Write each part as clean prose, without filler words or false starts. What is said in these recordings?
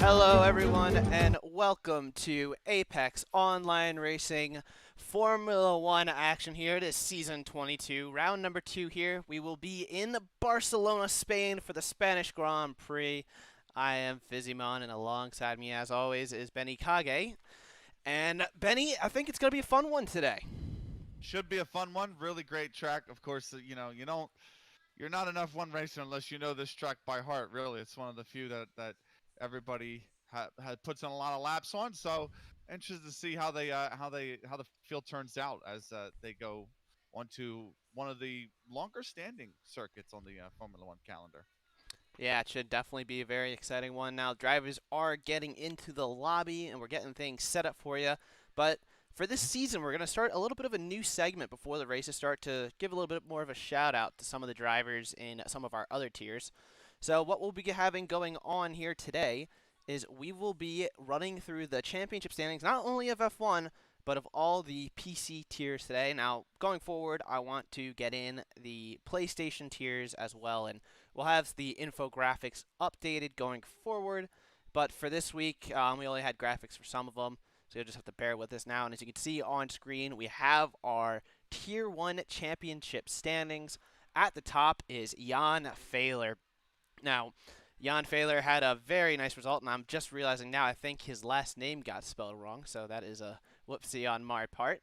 Hello, everyone, and welcome to Apex Online Racing Formula 1 action here. It is Season 22, round number 2 here. We will be in Barcelona, Spain for the Spanish Grand Prix. I am Fizzymon, and alongside me, as always, is Benikage. And Benny, I think it's going to be a fun one today. Should be a fun one. Really great track. Of course, you're not an F1 racer unless you know this track by heart. Really, it's one of the few that everybody puts in a lot of laps on. So interested to see how the field turns out as they go onto one of the longer standing circuits on the Formula One calendar. Yeah, it should definitely be a very exciting one. Now, drivers are getting into the lobby and we're getting things set up for you. But for this season, we're going to start a little bit of a new segment before the races start to give a little bit more of a shout out to some of the drivers in some of our other tiers. So, what we'll be having going on here today is we will be running through the championship standings, not only of F1, but of all the PC tiers today. Now, going forward, I want to get in the PlayStation tiers as well, and we'll have the infographics updated going forward. But for this week, we only had graphics for some of them, so you'll just have to bear with us now. And as you can see on screen, we have our Tier 1 championship standings. At the top is Jan Failer. Now, Jan Failer had a very nice result, and I'm just realizing now I think his last name got spelled wrong, so that is a whoopsie on my part.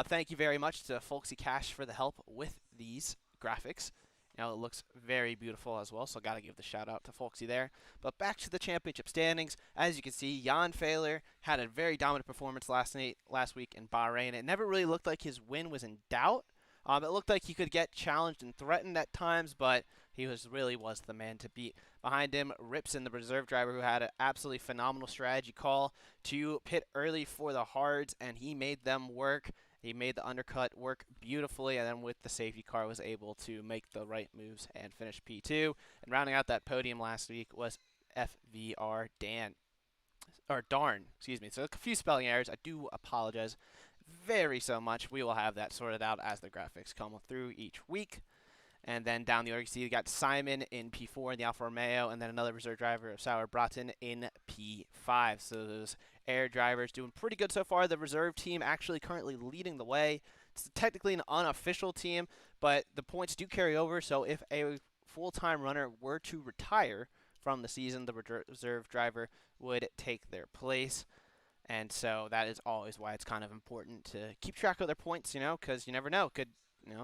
Thank you very much to Folksy Cash for the help with these graphics. It looks very beautiful as well, so got to give the shout out to Folksy there. But back to the championship standings. As you can see, Jan Failer had a very dominant performance last week in Bahrain. It never really looked like his win was in doubt. It looked like he could get challenged and threatened at times, but he really was the man to beat. Behind him, Ripson, the reserve driver, who had an absolutely phenomenal strategy call to pit early for the hards, and he made them work. He made the undercut work beautifully, and then with the safety car was able to make the right moves and finish P2. And rounding out that podium last week was FVR Darn, excuse me. So a few spelling errors. I do apologize very so much. We will have that sorted out as the graphics come through each week. And then down the org, you see you got Simon in P4 in the Alfa Romeo, and then another reserve driver of Sauer Broughton in P5. So those air drivers doing pretty good so far. The reserve team actually currently leading the way. It's technically an unofficial team, but the points do carry over. So if a full-time runner were to retire from the season, the reserve driver would take their place. And so that is always why it's kind of important to keep track of their points, because you never know.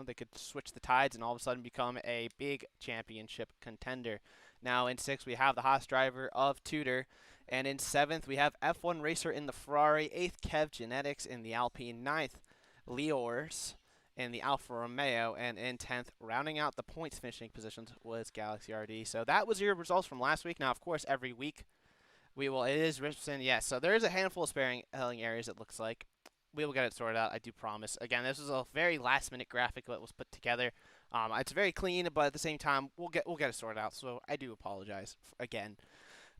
They could switch the tides and all of a sudden become a big championship contender. Now in 6th, we have the Haas driver of Tudor. And in 7th, we have F1 racer in the Ferrari. 8th, Kev Genetics in the Alpine. 9th, Leors in the Alfa Romeo. And in 10th, rounding out the points finishing positions, was Galaxy RD. So that was your results from last week. Now, of course, every week it is Richardson, yes. So there is a handful of spelling areas, it looks like. We will get it sorted out, I do promise. Again, this was a very last-minute graphic that was put together. It's very clean, but at the same time, we'll get it sorted out. So I do apologize again.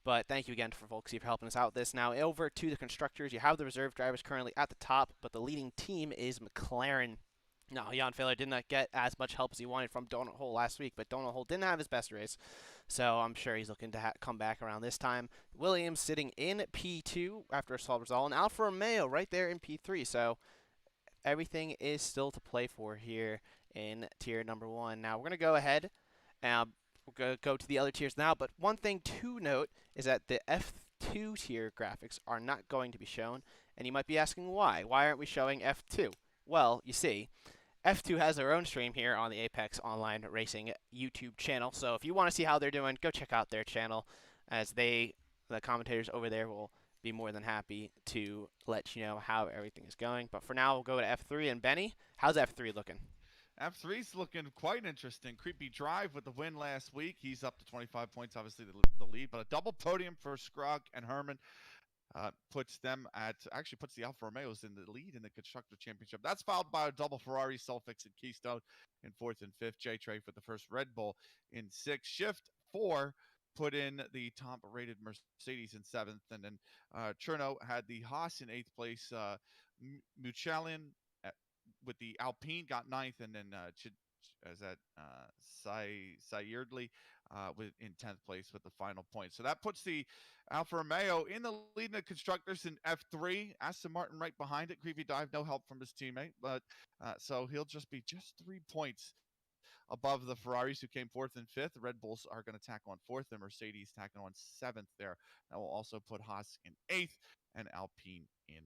But thank you again for Folksy for helping us out with this. Now over to the constructors. You have the reserve drivers currently at the top, but the leading team is McLaren. No, Jan Failer did not get as much help as he wanted from Donut Hole last week, but Donut Hole didn't have his best race, so I'm sure he's looking to come back around this time. Williams sitting in P2 after a solid result, and Alfa Romeo right there in P3, so everything is still to play for here in tier number 1. Now, we're going to go ahead and we're going to go to the other tiers now, but one thing to note is that the F2 tier graphics are not going to be shown, and you might be asking why. Why aren't we showing F2? Well, you see, F2 has their own stream here on the Apex Online Racing YouTube channel. So if you want to see how they're doing, go check out their channel, as the commentators over there will be more than happy to let you know how everything is going. But for now, we'll go to F3. And Benny, how's F3 looking? F3's looking quite interesting. Creepy Drive with the win last week. He's up to 25 points, obviously the lead, but a double podium for Scrugg and Herman. Puts the Alfa Romeos in the lead in the Constructor Championship. That's followed by a double Ferrari, Sulfix, and Keystone in 4th and 5th. J-Trey for the first Red Bull in 6th. Shift 4 put in the top-rated Mercedes in 7th. And then Cherno had the Haas in 8th place. Muchalian with the Alpine got 9th. And then is that Sayerdly with in 10th place with the final point. So that puts the Alfa Romeo in the lead in the constructors in F3. Aston Martin right behind it. Creepy dive, no help from his teammate, but so he'll just be just 3 points above the Ferraris who came fourth and fifth. The Red Bulls are going to tack on fourth, and Mercedes tacking on seventh there. That will also put Haas in eighth and Alpine in.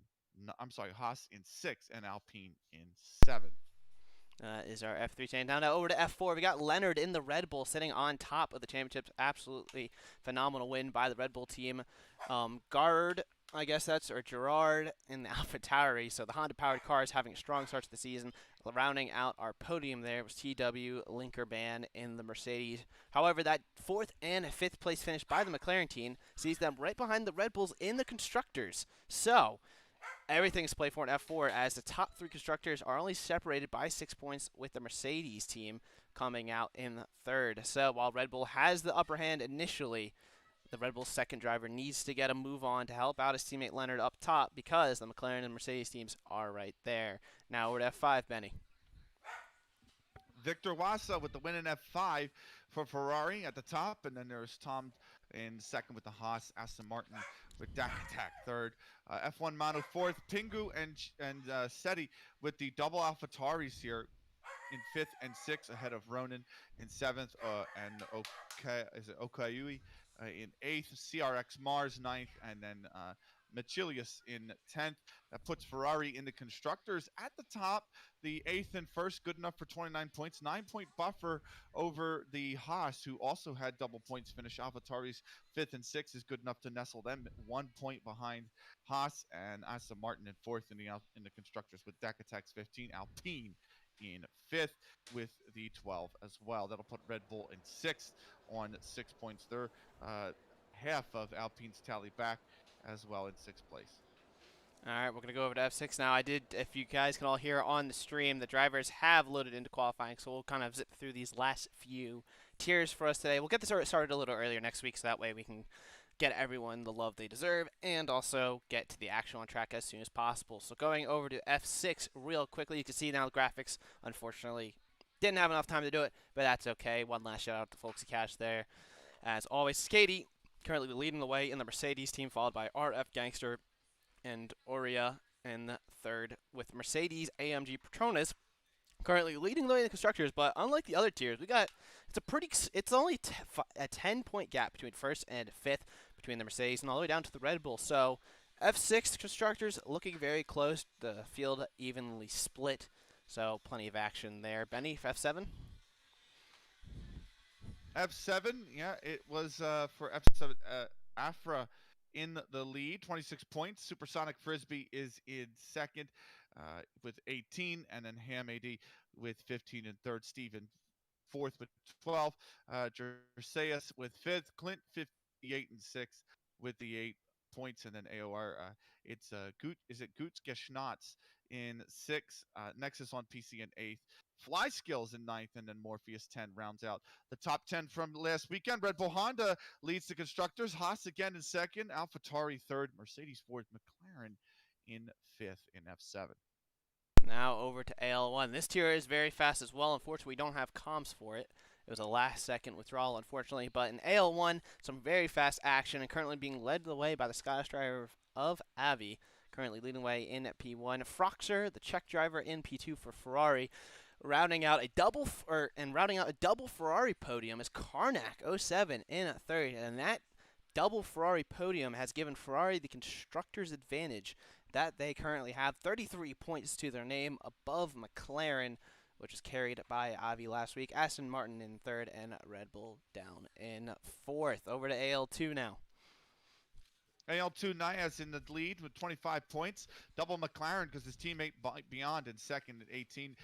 I'm sorry, Haas in sixth and Alpine in seventh. Is our F3 chain. Now over to F4. We got Leonard in the Red Bull sitting on top of the championships. Absolutely phenomenal win by the Red Bull team. Gard, I guess that's, or Gerard in the AlphaTauri. So the Honda-powered cars having a strong start to the season. Rounding out our podium there was TW, Linkerban in the Mercedes. However, that fourth and fifth place finish by the McLaren team sees them right behind the Red Bulls in the constructors. So everything's played for in F4 as the top three constructors are only separated by 6 points with the Mercedes team coming out in third. So while Red Bull has the upper hand initially, the Red Bull's second driver needs to get a move on to help out his teammate Leonard up top because the McLaren and Mercedes teams are right there. Now we're at F5, Benny. Victor Wassa with the win in F5 for Ferrari at the top, and then there's Tom in second with the Haas. Aston Martin with Dak Attack third. F1 Mano fourth. Pingu and Seti with the double AlphaTauris here in fifth and sixth ahead of Ronan in seventh, and Okayui in eighth. CRX Mars ninth, and then Machilius in 10th. That puts Ferrari in the constructors at the top. The eighth and first, good enough for 29 points. 9-point buffer over the Haas, who also had double points finish. AlphaTauri's fifth and sixth is good enough to nestle them 1 point behind Haas, and Aston Martin in fourth in the constructors with Dak Attacks 15. Alpine in fifth with the 12 as well. That'll put Red Bull in sixth on 6 points. They're half of Alpine's tally back as well in sixth place. All right, we're going to go over to F6 now. If you guys can all hear on the stream, the drivers have loaded into qualifying, so we'll kind of zip through these last few tiers for us today. We'll get this started a little earlier next week, so that way we can get everyone the love they deserve and also get to the action on track as soon as possible. So going over to F6 real quickly, you can see now the graphics, unfortunately, didn't have enough time to do it, but that's okay. One last shout out to Folksy Cash there. As always, Skady currently leading the way in the Mercedes team, followed by RF Gangster and Oria in third, with Mercedes AMG Petronas currently leading the way in the constructors. But unlike the other tiers, it's only a 10-point gap between first and fifth between the Mercedes and all the way down to the Red Bull. So F6 constructors looking very close. The field evenly split, so plenty of action there. Benny, F7. F7, yeah, it was for F7. Afra in the lead, 26 points. Supersonic Frisbee is in second with 18, and then Ham AD with 15 and third. Steven fourth with 12. Jerseus with fifth. Clint 58 and sixth with the 8 points, and then AOR. It's Goots Geschnatz in sixth. Nexus on PC in eighth. Fly Skills in ninth, and then Morpheus 10 rounds out the top 10 from last weekend. Red Bull Honda leads the constructors. Haas again in second. AlphaTauri third. Mercedes fourth. McLaren in fifth in F7. Now over to AL1. This tier is very fast as well. Unfortunately, we don't have comms for it. It was a last-second withdrawal, unfortunately. But in AL1, some very fast action, and currently being led the way by the Scottish driver of Avi, currently leading the way in P1. Froxer, the Czech driver, in P2 for Ferrari. Rounding out a double Ferrari podium is Karnak 07 in third, and that double Ferrari podium has given Ferrari the constructors' advantage that they currently have 33 points to their name above McLaren, which was carried by Avi last week. Aston Martin in third, and Red Bull down in fourth. Over to AL2 now. AL2 Nias in the lead with 25 points. Double McLaren because his teammate Beyond in second at 18.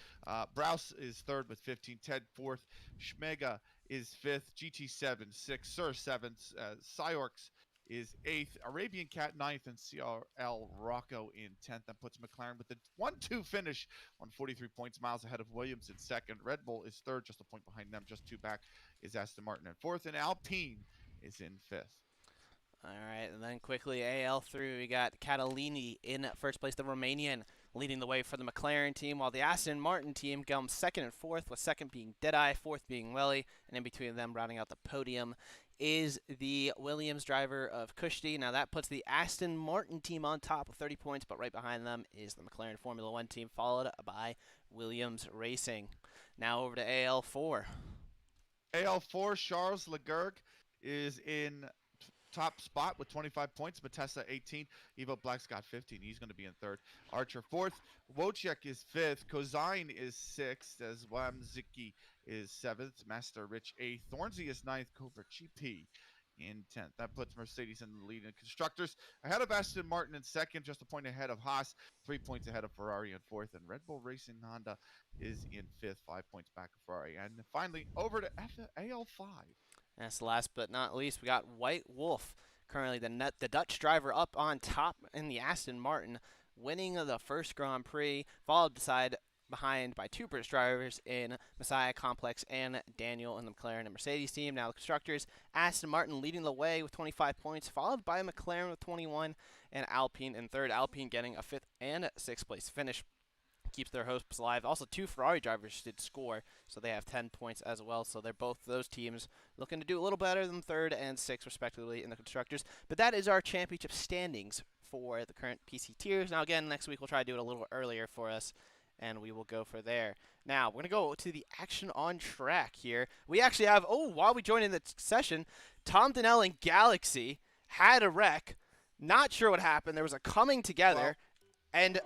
Browse is third with 15. Ted fourth. Schmega is fifth. GT7 sixth. Sir seventh. Cyorks is eighth. Arabian Cat ninth, and CRL Rocco in 10th. That puts McLaren with the 1-2 finish on 43 points, miles ahead of Williams in second. Red Bull is third, just a point behind them. Just 2 back is Aston Martin in fourth, and Alpine is in fifth. All right, and then quickly AL3, we got Catalini in first place, the Romanian, leading the way for the McLaren team, while the Aston Martin team comes second and fourth, with second being Deadeye, fourth being Welly, and in between them rounding out the podium is the Williams driver of Kushti. Now that puts the Aston Martin team on top with 30 points, but right behind them is the McLaren Formula One team, followed by Williams Racing. Now over to AL4. AL4, Charles Leclerc is in top spot with 25 points. Matessa 18. Evo Black's got 15. He's going to be in third. Archer fourth. Wojciech is fifth. Kozine is sixth. As Wamzicki is seventh. Master Rich eighth. Thornsey is ninth. Cobra GP in 10th. That puts Mercedes in the lead in constructors. Ahead of Aston Martin in second, just a point ahead of Haas, 3 points ahead of Ferrari in fourth, and Red Bull Racing Honda is in fifth, 5 points back of Ferrari. And finally, over to AL5. That's last but not least, we got White Wolf, currently the Dutch driver up on top in the Aston Martin, winning the first Grand Prix, followed behind by two British drivers in Messiah Complex and Daniel in the McLaren and Mercedes team. Now the constructors, Aston Martin leading the way with 25 points, followed by McLaren with 21, and Alpine in third. Alpine getting a fifth and sixth place finish. Keeps their hopes alive. Also, two Ferrari drivers did score, so they have 10 points as well. So they're both those teams looking to do a little better than third and sixth, respectively, in the constructors. But that is our championship standings for the current PC tiers. Now, again, next week we'll try to do it a little earlier for us, and we will go for there. Now, we're going to go to the action on track here. We actually have, while we join in the session, Tom Donnell and Galaxy had a wreck. Not sure what happened. There was a coming together, and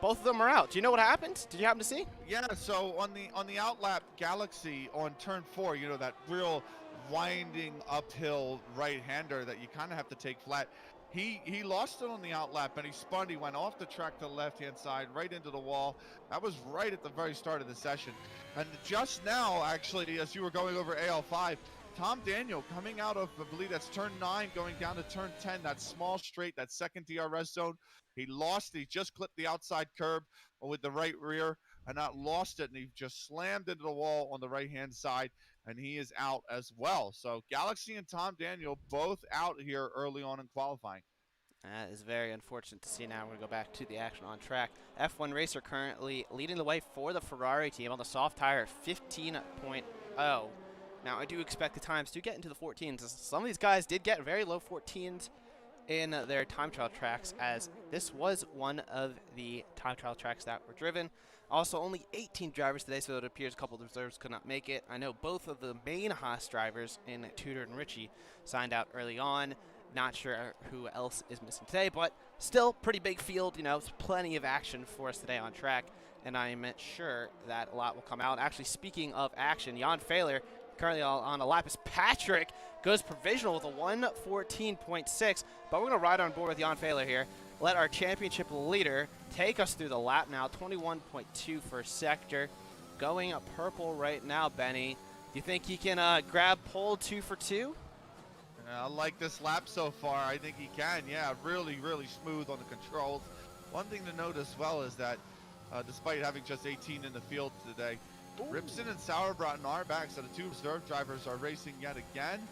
both of them are out. Do you know what happened? Did you happen to see? Yeah, so on the outlap, Galaxy on turn 4, you know, that real winding uphill right-hander that you kind of have to take flat. He lost it on the outlap, and he spun. He went off the track to the left-hand side, right into the wall. That was right at the very start of the session. And just now, actually, as you were going over AL5, Tom Daniel coming out of, I believe that's turn 9, going down to turn 10, that small straight, that second DRS zone. He lost it. He just clipped the outside curb with the right rear and not lost it, and he just slammed into the wall on the right-hand side, and he is out as well. So Galaxy and Tom Daniel both out here early on in qualifying. That is very unfortunate to see. Now we're going to go back to the action on track. F1 Racer currently leading the way for the Ferrari team on the soft tire, 15.0. Now, I do expect the times to get into the 14s. Some of these guys did get very low 14s in their time trial tracks, as this was one of the time trial tracks that were driven. Also, only 18 drivers today, so it appears a couple of reserves could not make it. I know both of the main Haas drivers in Tudor and Ritchie signed out early on. Not sure who else is missing today, but still pretty big field. You know, it's plenty of action for us today on track, and I'm sure that a lot will come out. Actually, speaking of action, Jan Fehler currently on a lap as Patrick goes provisional with a 1:14.6, but we're going to ride on board with Jan Fehler here. Let our championship leader take us through the lap now. 21.2 for sector. Going purple right now, Benny. Do you think he can grab pole 2 for 2? I like this lap so far. I think he can. Yeah, really, really smooth on the controls. One thing to note as well is that despite having just 18 in the field today, Ripson and Sauerbraten are back, so the two reserve drivers are racing yet again.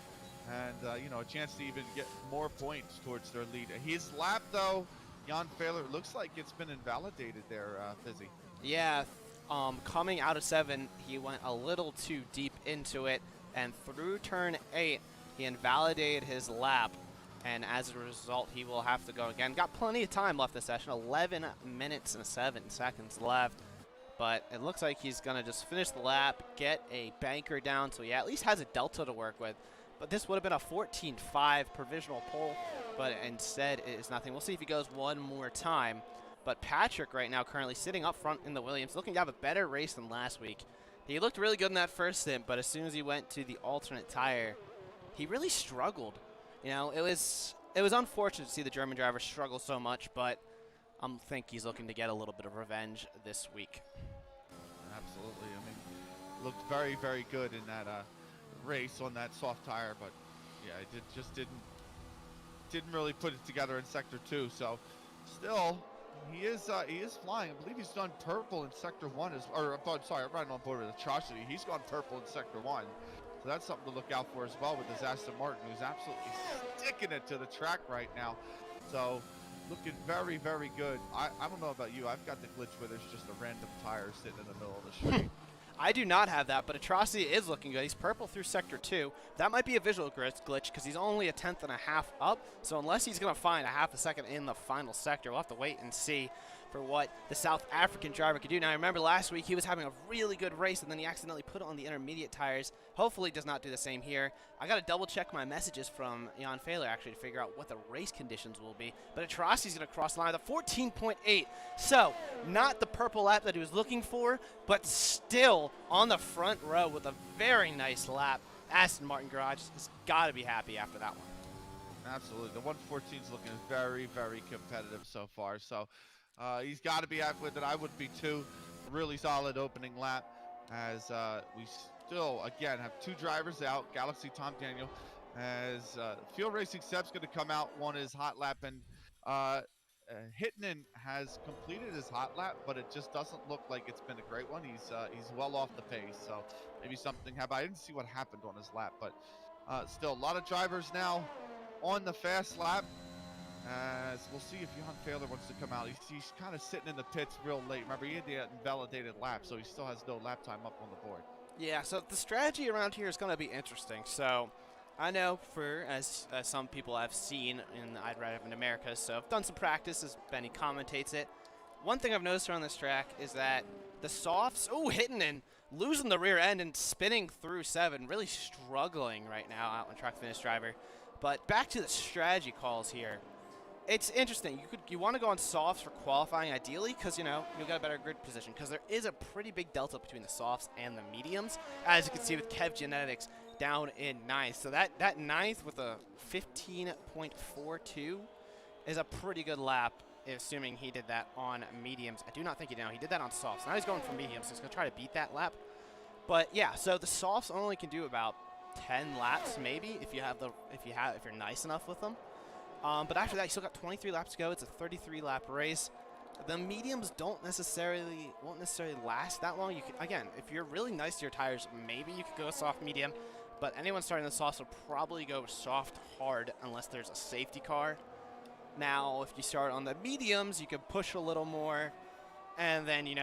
And, you know, a chance to even get more points towards their lead. His lap, though, Jan Fehler, looks like it's been invalidated there, Fizzy. Yeah, coming out of 7, he went a little too deep into it, and through turn 8, he invalidated his lap, and as a result, he will have to go again. Got plenty of time left this session, 11 minutes and 7 seconds left, but it looks like he's going to just finish the lap, get a banker down, so he at least has a delta to work with. But this would have been a 14.5 provisional pole, but instead it is nothing. We'll see if he goes one more time. But Patrick right now currently sitting up front in the Williams, looking to have a better race than last week. He looked really good in that first stint, but as soon as he went to the alternate tire, he really struggled. You know, it was unfortunate to see the German driver struggle so much, but I think he's looking to get a little bit of revenge this week. Absolutely. I mean, looked very, very good in that race on that soft tire, but yeah, it just didn't really put it together in sector 2. So still, he is flying. I believe he's done purple in sector 1 I'm right on board with Atrocity. He's gone purple in sector 1. So that's something to look out for as well with this Aston Martin, who's absolutely sticking it to the track right now. So looking very, very good. I don't know about you. I've got the glitch where there's just a random tire sitting in the middle of the street. I do not have that, but Atrocity is looking good. He's purple through Sector 2. That might be a visual glitch because he's only a 10th and a half up. So unless he's going to find a half a second in the final sector, we'll have to wait and see for what the South African driver could do. Now, I remember last week he was having a really good race, and then he accidentally put on the intermediate tires. Hopefully does not do the same here. I got to double-check my messages from Jan Fehler, actually, to figure out what the race conditions will be. But Atrocity's going to cross the line with a 14.8. So, not the purple lap that he was looking for, but still on the front row with a very nice lap. Aston Martin Garage has got to be happy after that one. Absolutely. The 114 is looking very, very competitive so far. So, he's got to be happy with it. I would be too. Really solid opening lap as we still, again, have two drivers out. Galaxy Tom Daniel as Field Racing Seb's going to come out on his hot lap. And Hittinen has completed his hot lap, but it just doesn't look like it's been a great one. He's well off the pace. So maybe something happened. I didn't see what happened on his lap, but still a lot of drivers now on the fast lap. As we'll see if Jan Fehler wants to come out. He's kind of sitting in the pits real late. Remember, he had the invalidated lap, so he still has no lap time up on the board. Yeah, so the strategy around here is going to be interesting. So I know as some people I've seen in the I'd Ride in America, so I've done some practice as Benny commentates it. One thing I've noticed around this track is that the softs, hitting and losing the rear end and spinning through 7, really struggling right now out on track finish driver. But back to the strategy calls here. It's interesting. You want to go on softs for qualifying ideally because, you'll get a better grid position because there is a pretty big delta between the softs and the mediums, as you can see with Kev Genetics down in 9th. So that 9th with a 15.42 is a pretty good lap, assuming he did that on mediums. I do not think he did. He did that on softs. Now he's going for mediums, so he's going to try to beat that lap. But yeah, so the softs only can do about 10 laps maybe if you're nice enough with them. But after that, you still got 23 laps to go. It's a 33-lap race. The mediums won't necessarily last that long. Again, if you're really nice to your tires, maybe you could go soft medium. But anyone starting the softs will probably go soft hard unless there's a safety car. Now, if you start on the mediums, you can push a little more, and then you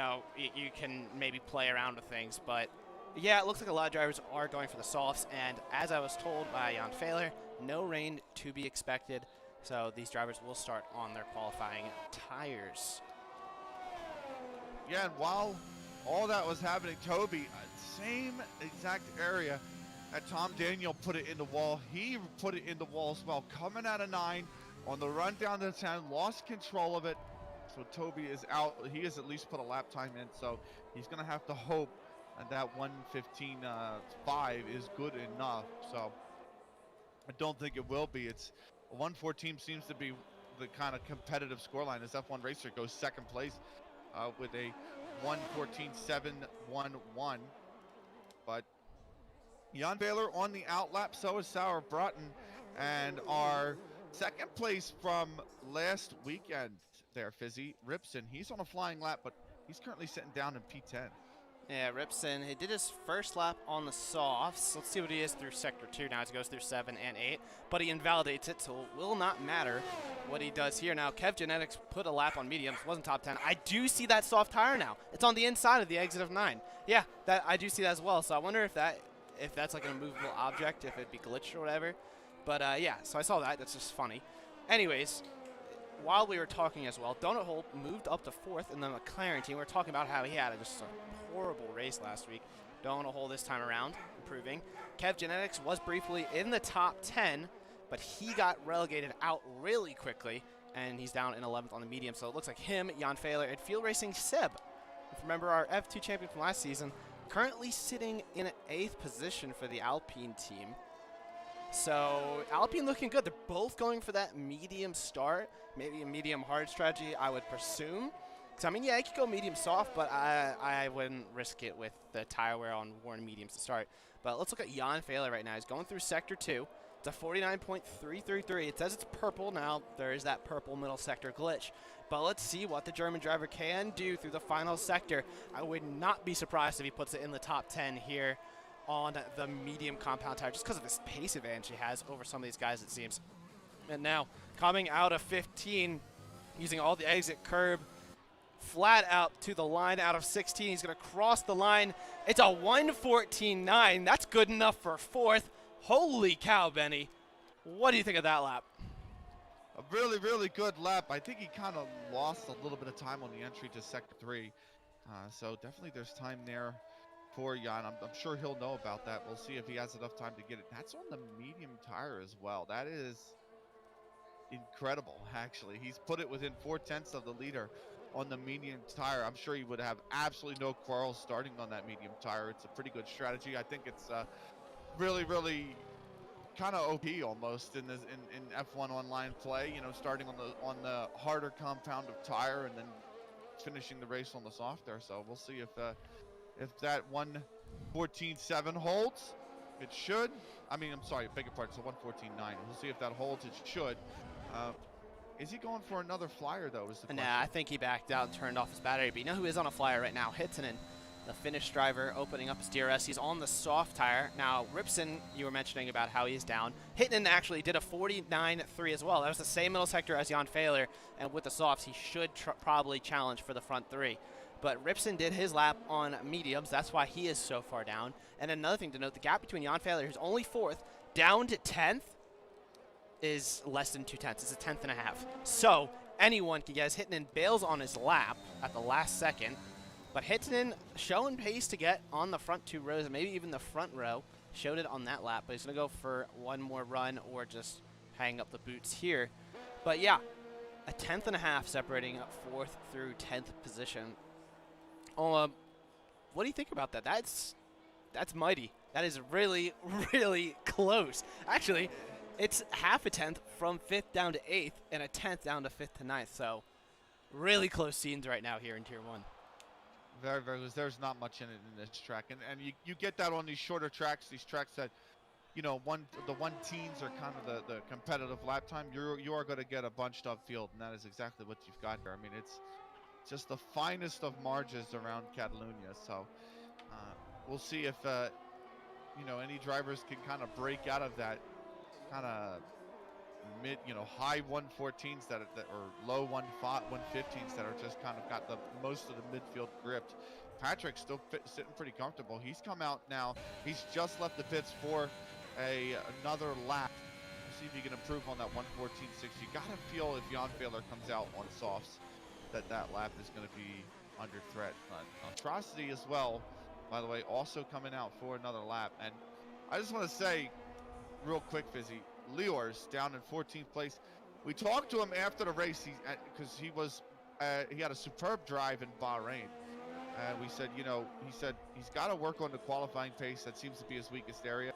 can maybe play around with things. But yeah, it looks like a lot of drivers are going for the softs. And as I was told by Jan Fehler, no rain to be expected. So these drivers will start on their qualifying tires. Yeah, and while all that was happening, Toby, same exact area that Tom Daniel put it in the wall. He put it in the wall as well. Coming out of 9 on the run down to 10, lost control of it. So Toby is out. He has at least put a lap time in, so he's going to have to hope that 1:15.5 is good enough. So I don't think it will be. It's 114 seems to be the kind of competitive scoreline as F1 Racer goes second place with a 1:14.711. But Jan Fehler on the outlap, so is Sauer Broughton, and our second place from last weekend there, Fizzy, Ripson. He's on a flying lap, but he's currently sitting down in P10. Yeah, Ripson, he did his first lap on the softs. Let's see what he is through Sector 2 now as he goes through 7 and 8. But he invalidates it, so it will not matter what he does here. Now, Kev Genetics put a lap on mediums, wasn't top 10. I do see that soft tire now. It's on the inside of the exit of 9. Yeah, I do see that as well. So I wonder if that's like an immovable object, if it'd be glitched or whatever. But yeah, so I saw that. That's just funny. Anyways, while we were talking as well, Donut Hole moved up to 4th in the McLaren team. We were talking about how he had just a horrible race last week. Donut Hole this time around, improving. Kev Genetics was briefly in the top 10, but he got relegated out really quickly, and he's down in 11th on the medium. So it looks like him, Jan Fehler, and Field Racing Seb. If you remember our F2 champion from last season, currently sitting in 8th position for the Alpine team. So Alpine looking good. They're both going for that medium start, maybe a medium hard strategy, I would presume. Because, I mean, yeah, I could go medium soft, but I wouldn't risk it with the tire wear on worn mediums to start. But let's look at Jan Fehler right now. He's going through Sector 2. It's a 49.333. It says it's purple. Now, there is that purple middle sector glitch. But let's see what the German driver can do through the final sector. I would not be surprised if he puts it in the top 10 here on the medium compound tire, just because of this pace advantage he has over some of these guys, it seems. And now, coming out of 15, using all the exit curb flat out to the line out of 16. He's going to cross the line. It's a 1:14.9. That's good enough for fourth. Holy cow, Benny. What do you think of that lap? A really, really good lap. I think he kind of lost a little bit of time on the entry to sector 3. So definitely there's time there for Jan. I'm sure he'll know about that. We'll see if he has enough time to get it. That's on the medium tire as well. That is incredible, actually. He's put it within 4/10 of the leader on the medium tire. I'm sure he would have absolutely no quarrel starting on that medium tire. It's a pretty good strategy. I think it's really, really kind of OP almost in F1 online play. You know, starting on the harder compound of tire and then finishing the race on the softer. So we'll see if that 1:14.7 holds. It should. I mean, I'm sorry, beg your pardon. So 1:14.9. We'll see if that holds. It should. Is he going for another flyer, though, is the question? Nah, I think he backed out and turned off his battery. But you know who is on a flyer right now? Hittinen, the Finnish driver, opening up his DRS. He's on the soft tire. Now, Ripson, you were mentioning about how he's down. Hittinen actually did a 49.3 as well. That was the same middle sector as Jan Fehler. And with the softs, he should probably challenge for the front 3. But Ripson did his lap on mediums. That's why he is so far down. And another thing to note, the gap between Jan Fehler, who's only 4th, down to 10th, is less than 2/10. It's a 10th and a half. So anyone can guess. Hittinen bails on his lap at the last second. But Hittinen showing pace to get on the front 2 rows and maybe even the front row. Showed it on that lap. But he's going to go for one more run or just hang up the boots here. But yeah, a 10th and a half separating 4th through 10th position. What do you think about that? That's mighty. That is really, really close. Actually, it's half a 10th from 5th down to 8th and a 10th down to 5th to 9th. So really close scenes right now here in Tier 1. Very, very close. There's not much in it in this track. And you get that on these shorter tracks, these tracks that, you know, the 1-teens are kind of the competitive lap time. You are going to get a bunched up field, and that is exactly what you've got there. I mean, it's just the finest of margins around Catalonia. So we'll see if, you know, any drivers can kind of break out of that kind of mid, you know, high 114s that or low 115s that are just kind of got the most of the midfield gripped. Patrick's still sitting pretty comfortable. He's come out now. He's just left the pits for another lap. We'll see if he can improve on that 114.6. You gotta feel if Jan Fehler comes out on softs that lap is going to be under threat. Atrocity as well, by the way, also coming out for another lap. And I just want to say real quick, Fizzy, Lior's down in 14th place. We talked to him after the race because he had a superb drive in Bahrain. We said, you know, he said he's got to work on the qualifying pace. That seems to be his weakest area.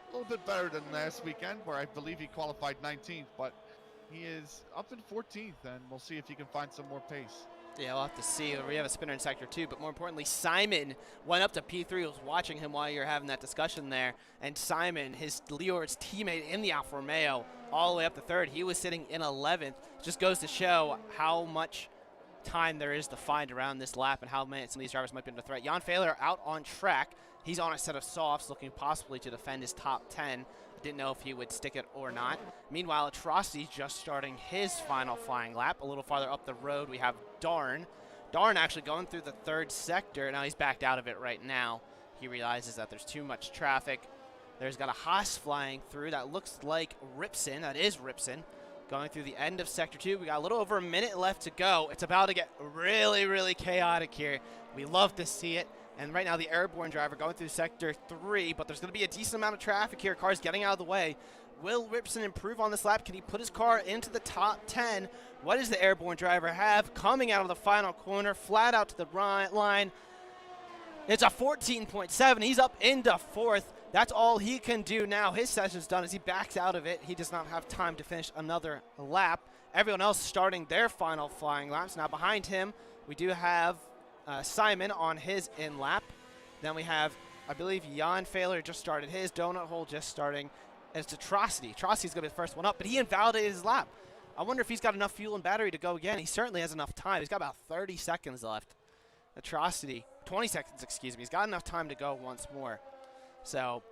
A little bit better than last weekend, where I believe he qualified 19th, but he is up in 14th, and we'll see if he can find some more pace. Yeah, we'll have to see. We have a spinner in Sector 2, but more importantly, Simon went up to P3. I was watching him while you're having that discussion there, and Simon, his Lior's teammate in the Alfa Romeo, all the way up to 3rd. He was sitting in 11th. Just goes to show how much time there is to find around this lap and how many some of these drivers might be under threat. Jan Fehler out on track. He's on a set of softs, looking possibly to defend his top 10. Didn't know if he would stick it or not. Meanwhile, Atrocity just starting his final flying lap. A little farther up the road, we have Darn. Darn actually going through the 3rd sector. Now he's backed out of it right now. He realizes that there's too much traffic. There's got a Haas flying through. That looks like Ripson. That is Ripson. Going through the end of Sector 2. We got a little over a minute left to go. It's about to get really, really chaotic here. We love to see it. And right now the airborne driver going through Sector 3, but there's going to be a decent amount of traffic here. Cars getting out of the way. Will Ripson improve on this lap? Can he put his car into the top 10? What does the airborne driver have? Coming out of the final corner, flat out to the line. It's a 14.7. He's up into 4th. That's all he can do now. His session's done as he backs out of it. He does not have time to finish another lap. Everyone else starting their final flying laps. Now behind him, we do have Simon on his in lap. Then we have, I believe, Jan Fehler just started his. Donut Hole just starting. And it's Atrocity. Atrocity's going to be the first one up, but he invalidated his lap. I wonder if he's got enough fuel and battery to go again. He certainly has enough time. He's got about 30 seconds left. Atrocity, 20 seconds, excuse me. He's got enough time to go once more. So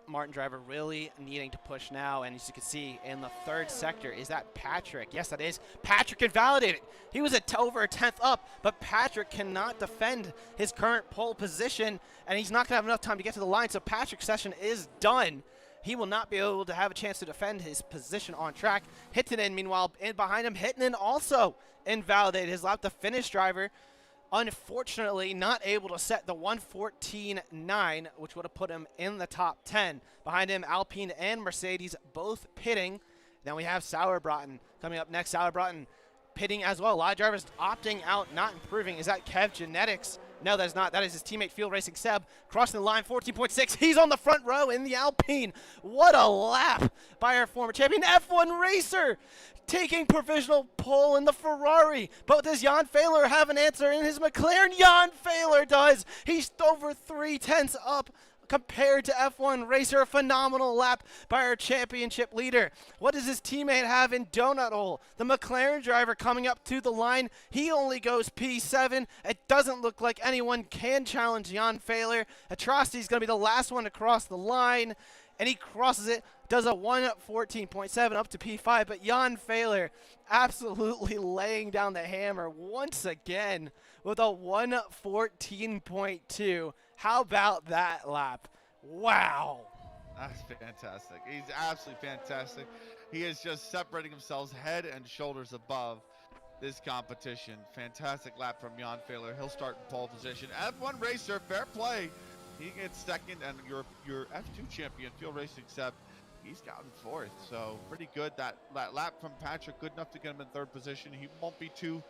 Martin driver really needing to push now, and as you can see in the third sector, is that Patrick? Yes, that is. Patrick invalidated. He was over a tenth up, but Patrick cannot defend his current pole position, and he's not going to have enough time to get to the line, so Patrick's session is done. He will not be able to have a chance to defend his position on track. Hittinen, meanwhile, in behind him, Hittinen also invalidated his lap. The Finnish driver, unfortunately, not able to set the 1:14.9, which would have put him in the top 10. Behind him, Alpine and Mercedes both pitting. Then we have Sauerbraten coming up next. Sauerbraten pitting as well. A lot of drivers opting out, not improving. Is that Kev Genetics? No, that is not. That is his teammate, Field Racing Seb, crossing the line, 14.6. He's on the front row in the Alpine. What a lap by our former champion, F1 racer, taking provisional pole in the Ferrari. But does Jan Fehler have an answer in his McLaren? Jan Fehler does. He's over 3/10 up compared to F1 racer. A phenomenal lap by our championship leader. What does his teammate have in donut hole? The McLaren driver coming up to the line. He only goes P7. It doesn't look like anyone can challenge Jan Fehler. Atrocity's going to be the last one to cross the line, and he crosses it. Does a 1:14.7 up to P5, but Jan Fehler absolutely laying down the hammer once again with a 1:14.2. How about that lap? Wow. That's fantastic. He's absolutely fantastic. He is just separating himself head and shoulders above this competition. Fantastic lap from Jan Fehler. He'll start in pole position. F1 racer, fair play. He gets second, and your F2 champion, Field Racing Seb, he's gotten fourth. So pretty good. That lap from Patrick, good enough to get him in third position. He won't be too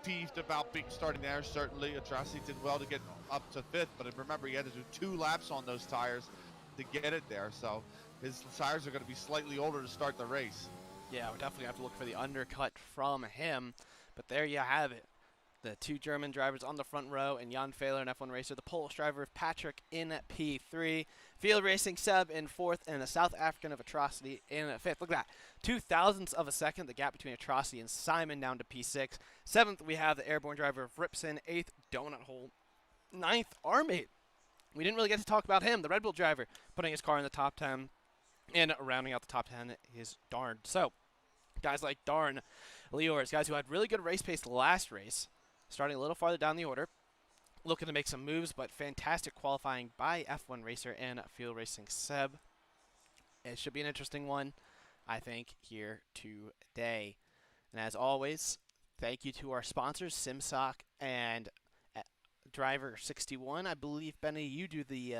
peeved about starting there, certainly. Atrocity did well to get up to fifth, but remember, he had to do 2 laps on those tires to get it there. So his tires are going to be slightly older to start the race. Yeah, we're definitely going to have to look for the undercut from him. But there you have it. The 2 German drivers on the front row, and Jan Fehler, an F1 racer. The Polish driver, Patrick, in P3. Field Racing Seb in 4th, and the South African of Atrocity in 5th. Look at that. 0.02 of a second, the gap between Atrocity and Simon down to P6. 7th, we have the airborne driver of Ripson. 8th, Donut Hole. 9th, Armate. We didn't really get to talk about him, the Red Bull driver, putting his car in the top 10. And rounding out the top 10 is Darn. So, guys like Darn, Leors, guys who had really good race pace last race, starting a little farther down the order, looking to make some moves, but fantastic qualifying by F1 racer and Field Racing Seb. It should be an interesting one, I think, here today. And as always, thank you to our sponsors, SIMSOK and Driver 61. I believe, Benny, you do the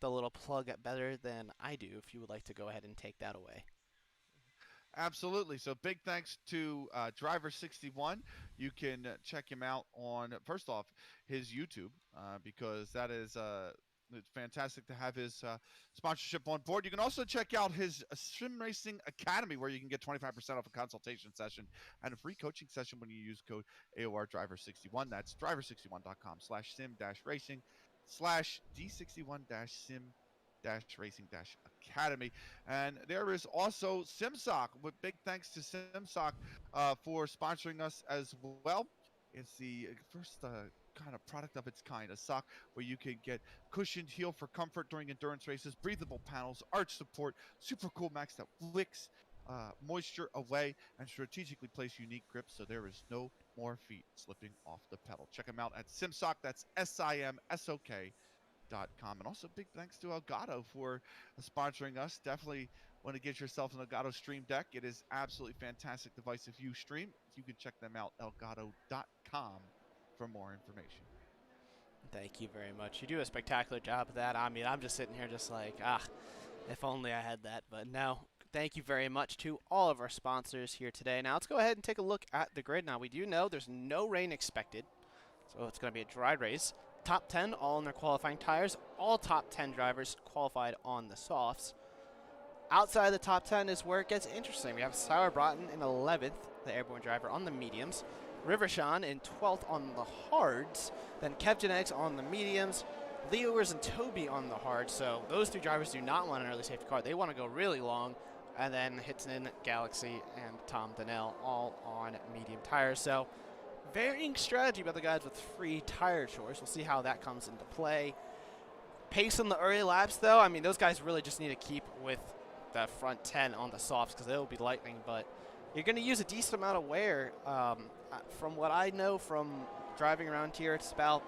little plug better than I do, if you would like to go ahead and take that away. Absolutely. So big thanks to Driver 61. You can check him out on, first off, his YouTube, because that is it's fantastic to have his sponsorship on board. You can also check out his Sim Racing Academy, where you can get 25% off a consultation session and a free coaching session when you use code AOR Driver 61. That's driver61.com/sim-racing/D61-sim racing-academy. And there is also SIMSOK, with big thanks to SIMSOK for sponsoring us as well. It's the first kind of product of its kind, a sock where you can get cushioned heel for comfort during endurance races, breathable panels, arch support, super cool max that wicks moisture away, and strategically place unique grips so there is no more feet slipping off the pedal. Check them out at SIMSOK. That's SIMSOK.com. And also big thanks to Elgato for sponsoring us. Definitely want to get yourself an Elgato Stream Deck. It is absolutely fantastic device if you stream. You can check them out, elgato.com, for more information. Thank you very much. You do a spectacular job of that. I mean, I'm just sitting here just like, if only I had that. But no, thank you very much to all of our sponsors here today. Now let's go ahead and take a look at the grid. Now we do know there's no rain expected, so it's going to be a dry race. Top 10 all in their qualifying tires. All top 10 drivers qualified on the softs. Outside the top 10 is where it gets interesting. We have Sauerbraten in 11th, the airborne driver, on the mediums. Rivershawn in 12th on the hards. Then Kev Genetics on the mediums. Leowers and Toby on the hards. So those 2 drivers do not want an early safety car. They want to go really long. And then Hitzman, Galaxy, and Tom Donnell all on medium tires. So varying strategy by the guys with free tire choice. We'll see how that comes into play. pace in the early laps, though, I mean, those guys really just need to keep with the front 10 on the softs because they'll be lightning. But you're going to use a decent amount of wear. From what I know from driving around here, it's about,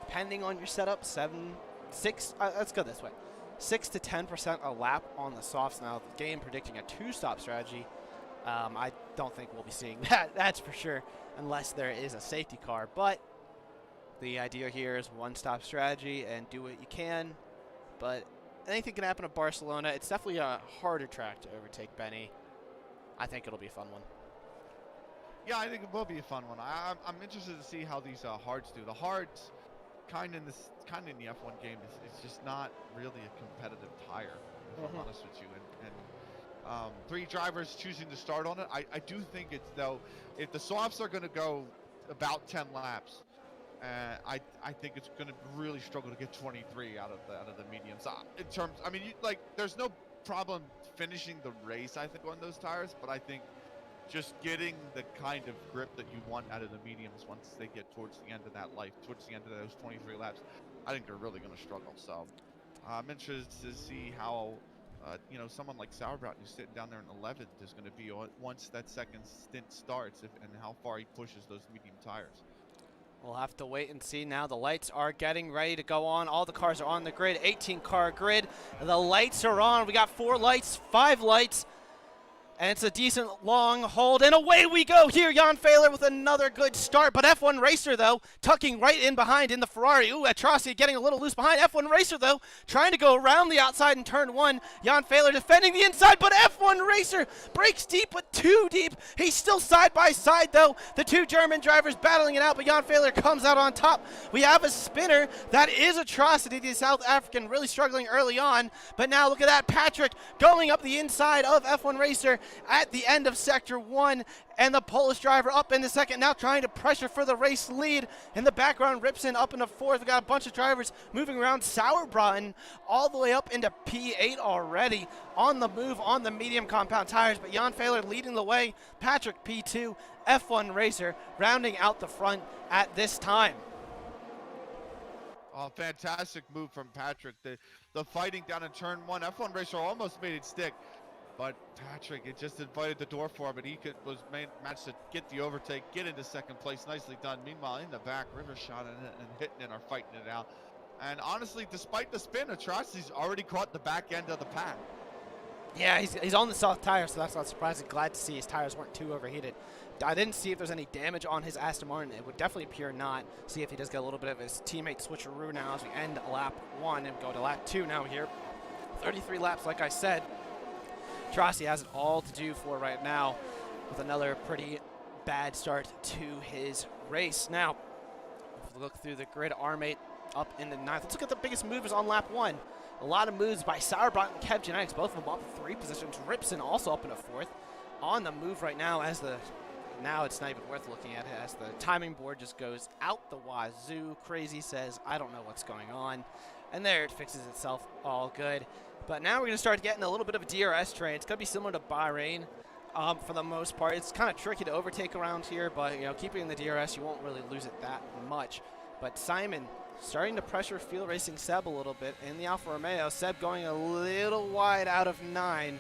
depending on your setup, 6, let's go this way. 6 to 10% a lap on the softs. Now, the game predicting a 2-stop strategy. I don't think we'll be seeing that, that's for sure, unless there is a safety car. But the idea here is 1-stop strategy and do what you can. But anything can happen at Barcelona. It's definitely a harder track to overtake Benny. I think it'll be a fun one. Yeah, I think it will be a fun one. I'm interested to see how these hards do. The hards, kind of in the F1 game, it's just not really a competitive tire, if I'm honest with you. And 3 drivers choosing to start on it. I do think it's, though, if the softs are going to go about 10 laps, I think it's going to really struggle to get 23 out of the mediums. In terms, I mean, there's no problem finishing the race, I think, on those tires, but I think just getting the kind of grip that you want out of the mediums once they get towards the end of that life, towards the end of those 23 laps, I think they're really going to struggle. So I'm interested to see how, someone like Sauerbraten, who's sitting down there in 11th, is going to be once that second stint starts, and how far he pushes those medium tires. We'll have to wait and see now. The lights are getting ready to go on. All the cars are on the grid, 18-car grid. The lights are on. We got 4 lights, 5 lights. And it's a decent long hold, and away we go here. Jan Fehler with another good start, but F1 Racer, though, tucking right in behind in the Ferrari. Ooh, Atrocity getting a little loose behind. F1 Racer, though, trying to go around the outside in turn 1. Jan Fehler defending the inside, but F1 Racer breaks deep, but too deep. He's still side by side, though. The 2 German drivers battling it out, but Jan Fehler comes out on top. We have a spinner. That is Atrocity, the South African, really struggling early on. But now look at that, Patrick going up the inside of F1 Racer at the end of Sector 1, and the Polish driver up in the second, now trying to pressure for the race lead. In the background, Ripson up into 4th. We got a bunch of drivers moving around. Sauerbraten all the way up into P8 already, on the move on the medium compound tires, but Jan Fehler leading the way. Patrick P2, F1 Racer rounding out the front at this time. Oh, fantastic move from Patrick. The fighting down in turn 1. F1 Racer almost made it stick. But Patrick, it just invited the door for him, but he managed to get the overtake, get into second place. Nicely done. Meanwhile, in the back, River shot at it and hitting it or fighting it out. And honestly, despite the spin, Atrocity's already caught the back end of the pack. Yeah, he's on the soft tire, so that's not surprising. Glad to see his tires weren't too overheated. I didn't see if there's any damage on his Aston Martin. It would definitely appear not. See if he does get a little bit of his teammate switcheroo now as we end lap 1 and go to lap 2 now here. 33 laps, like I said. Atrocity has it all to do for right now with another pretty bad start to his race. Now, if we look through the grid, R-Mate up in the 9th. Let's look at the biggest movers on lap 1. A lot of moves by Sauerbraten and Kev Genetics, both of them up 3 positions. Ripson also up in a 4th. On the move right now now it's not even worth looking at it as the timing board just goes out the wazoo. Crazy says, I don't know what's going on. And there it fixes itself, all good. But now we're going to start getting a little bit of a DRS train. It's going to be similar to Bahrain for the most part. It's kind of tricky to overtake around here, but keeping the DRS, you won't really lose it that much. But Simon starting to pressure Field Racing Seb a little bit in the Alfa Romeo. Seb going a little wide out of 9,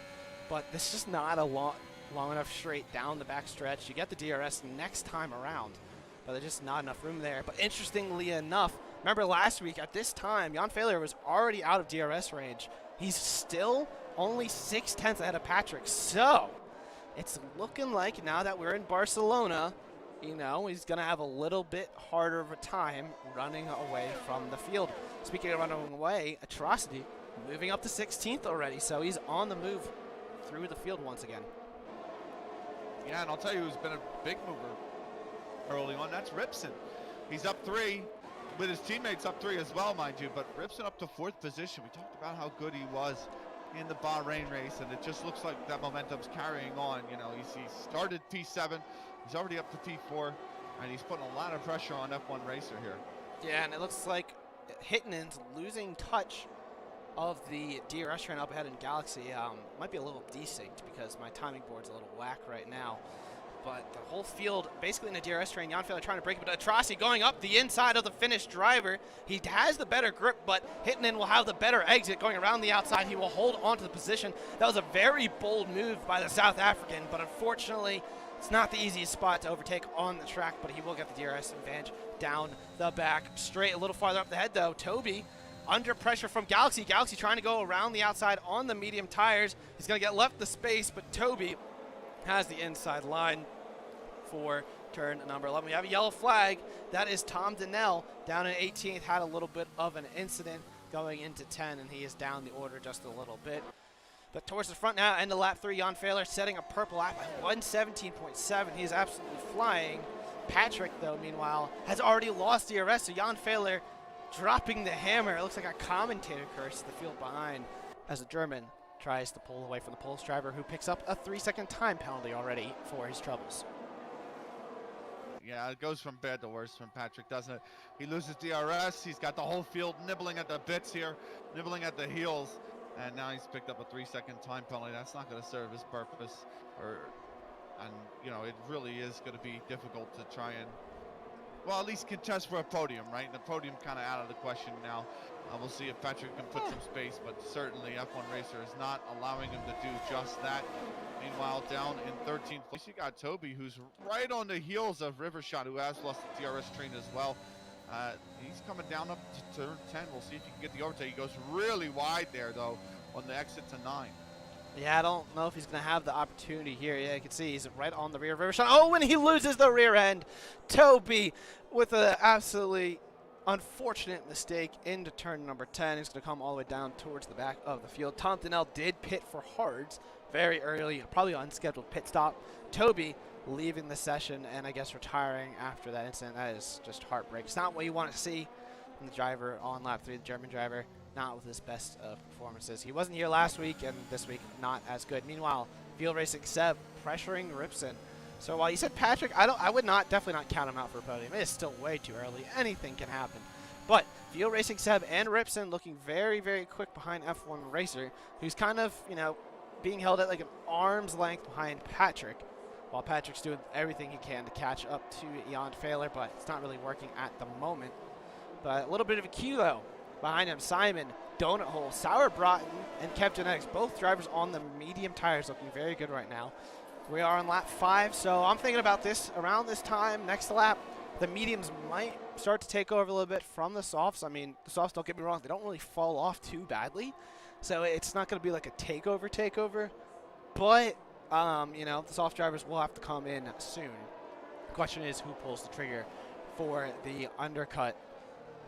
but this is just not a long enough straight down the back stretch. You get the DRS next time around, but there's just not enough room there. But interestingly enough, remember last week at this time, Jan Fehler was already out of DRS range. He's still only 0.6 ahead of Patrick. So it's looking like now that we're in Barcelona, he's going to have a little bit harder of a time running away from the field. Speaking of running away, Atrocity moving up to 16th already. So he's on the move through the field once again. Yeah, and I'll tell you who's been a big mover early on. That's Ripson. He's up 3. With his teammates up 3 as well, mind you, but Ripson up to 4th position. We talked about how good he was in the Bahrain race, and it just looks like that momentum's carrying on. He started P7, he's already up to P4, and he's putting a lot of pressure on F1 Racer here. Yeah, and it looks like Hittenen's losing touch of the DRS train up ahead in Galaxy. Might be a little desynced because my timing board's a little whack right now. But the whole field basically in a DRS train. Jan Fehler trying to break it, but Atrocity going up the inside of the Finnish driver. He has the better grip, but Hittinen will have the better exit going around the outside. He will hold on to the position. That was a very bold move by the South African, but unfortunately, it's not the easiest spot to overtake on the track, but he will get the DRS advantage down the back straight. A little farther up the head, though. Toby under pressure from Galaxy. Galaxy trying to go around the outside on the medium tires. He's going to get left the space, but Toby has the inside line for turn number 11. We have a yellow flag. That is Tom Donnell down in 18th. Had a little bit of an incident going into 10, and he is down the order just a little bit. But towards the front now, end of lap 3, Jan Fehler setting a purple lap at 117.7. He's absolutely flying. Patrick, though, meanwhile, has already lost DRS, so Jan Fehler dropping the hammer. It looks like a commentator curse the field behind as the German tries to pull away from the Polish driver, who picks up a 3-second time penalty already for his troubles. Yeah, it goes from bad to worse from Patrick, doesn't it? He loses DRS. He's got the whole field nibbling at the bits here, nibbling at the heels, and now he's picked up a 3-second time penalty. That's not going to serve his purpose, and you know, it really is going to be difficult to try and, well, at least contest for a podium, right? And the podium kind of out of the question now. We'll see if Patrick can put some space, but certainly F1 Racer is not allowing him to do just that. Meanwhile, down in 13th place, you got Toby, who's right on the heels of Rivershot, who has lost the DRS train as well. He's coming down up to turn 10. We'll see if he can get the overtake. He goes really wide there, though, on the exit to 9. Yeah, I don't know if he's going to have the opportunity here. Yeah, you can see he's right on the rear of Rivershot. Oh, and he loses the rear end. Toby with an absolutely unfortunate mistake into turn number 10. He's going to come all the way down towards the back of the field. Tom Donnell did pit for hards very early, probably unscheduled pit stop. Toby leaving the session and I guess retiring after that incident. That is just heartbreak. It's not what you want to see from the driver on lap 3, the German driver. Not with his best of performances. He wasn't here last week, and this week not as good. Meanwhile, Field Racing Seb pressuring Ripson. So while you said Patrick, I would definitely not count him out for a podium. It is still way too early. Anything can happen. But Field Racing Seb and Ripson looking very, very quick behind F1 Racer, who's kind of, you know, being held at like an arm's length behind Patrick, while Patrick's doing everything he can to catch up to Jan Fehler, but it's not really working at the moment. But a little bit of a cue, though. Behind him, Simon, Donut Hole, Sauer Broughton, and Kev Genetics. Both drivers on the medium tires looking very good right now. We are on lap 5, so I'm thinking about this around this time, next lap, the mediums might start to take over a little bit from the softs. I mean, the softs, don't get me wrong, they don't really fall off too badly. So it's not going to be like a takeover. But, you know, the soft drivers will have to come in soon. The question is who pulls the trigger for the undercut.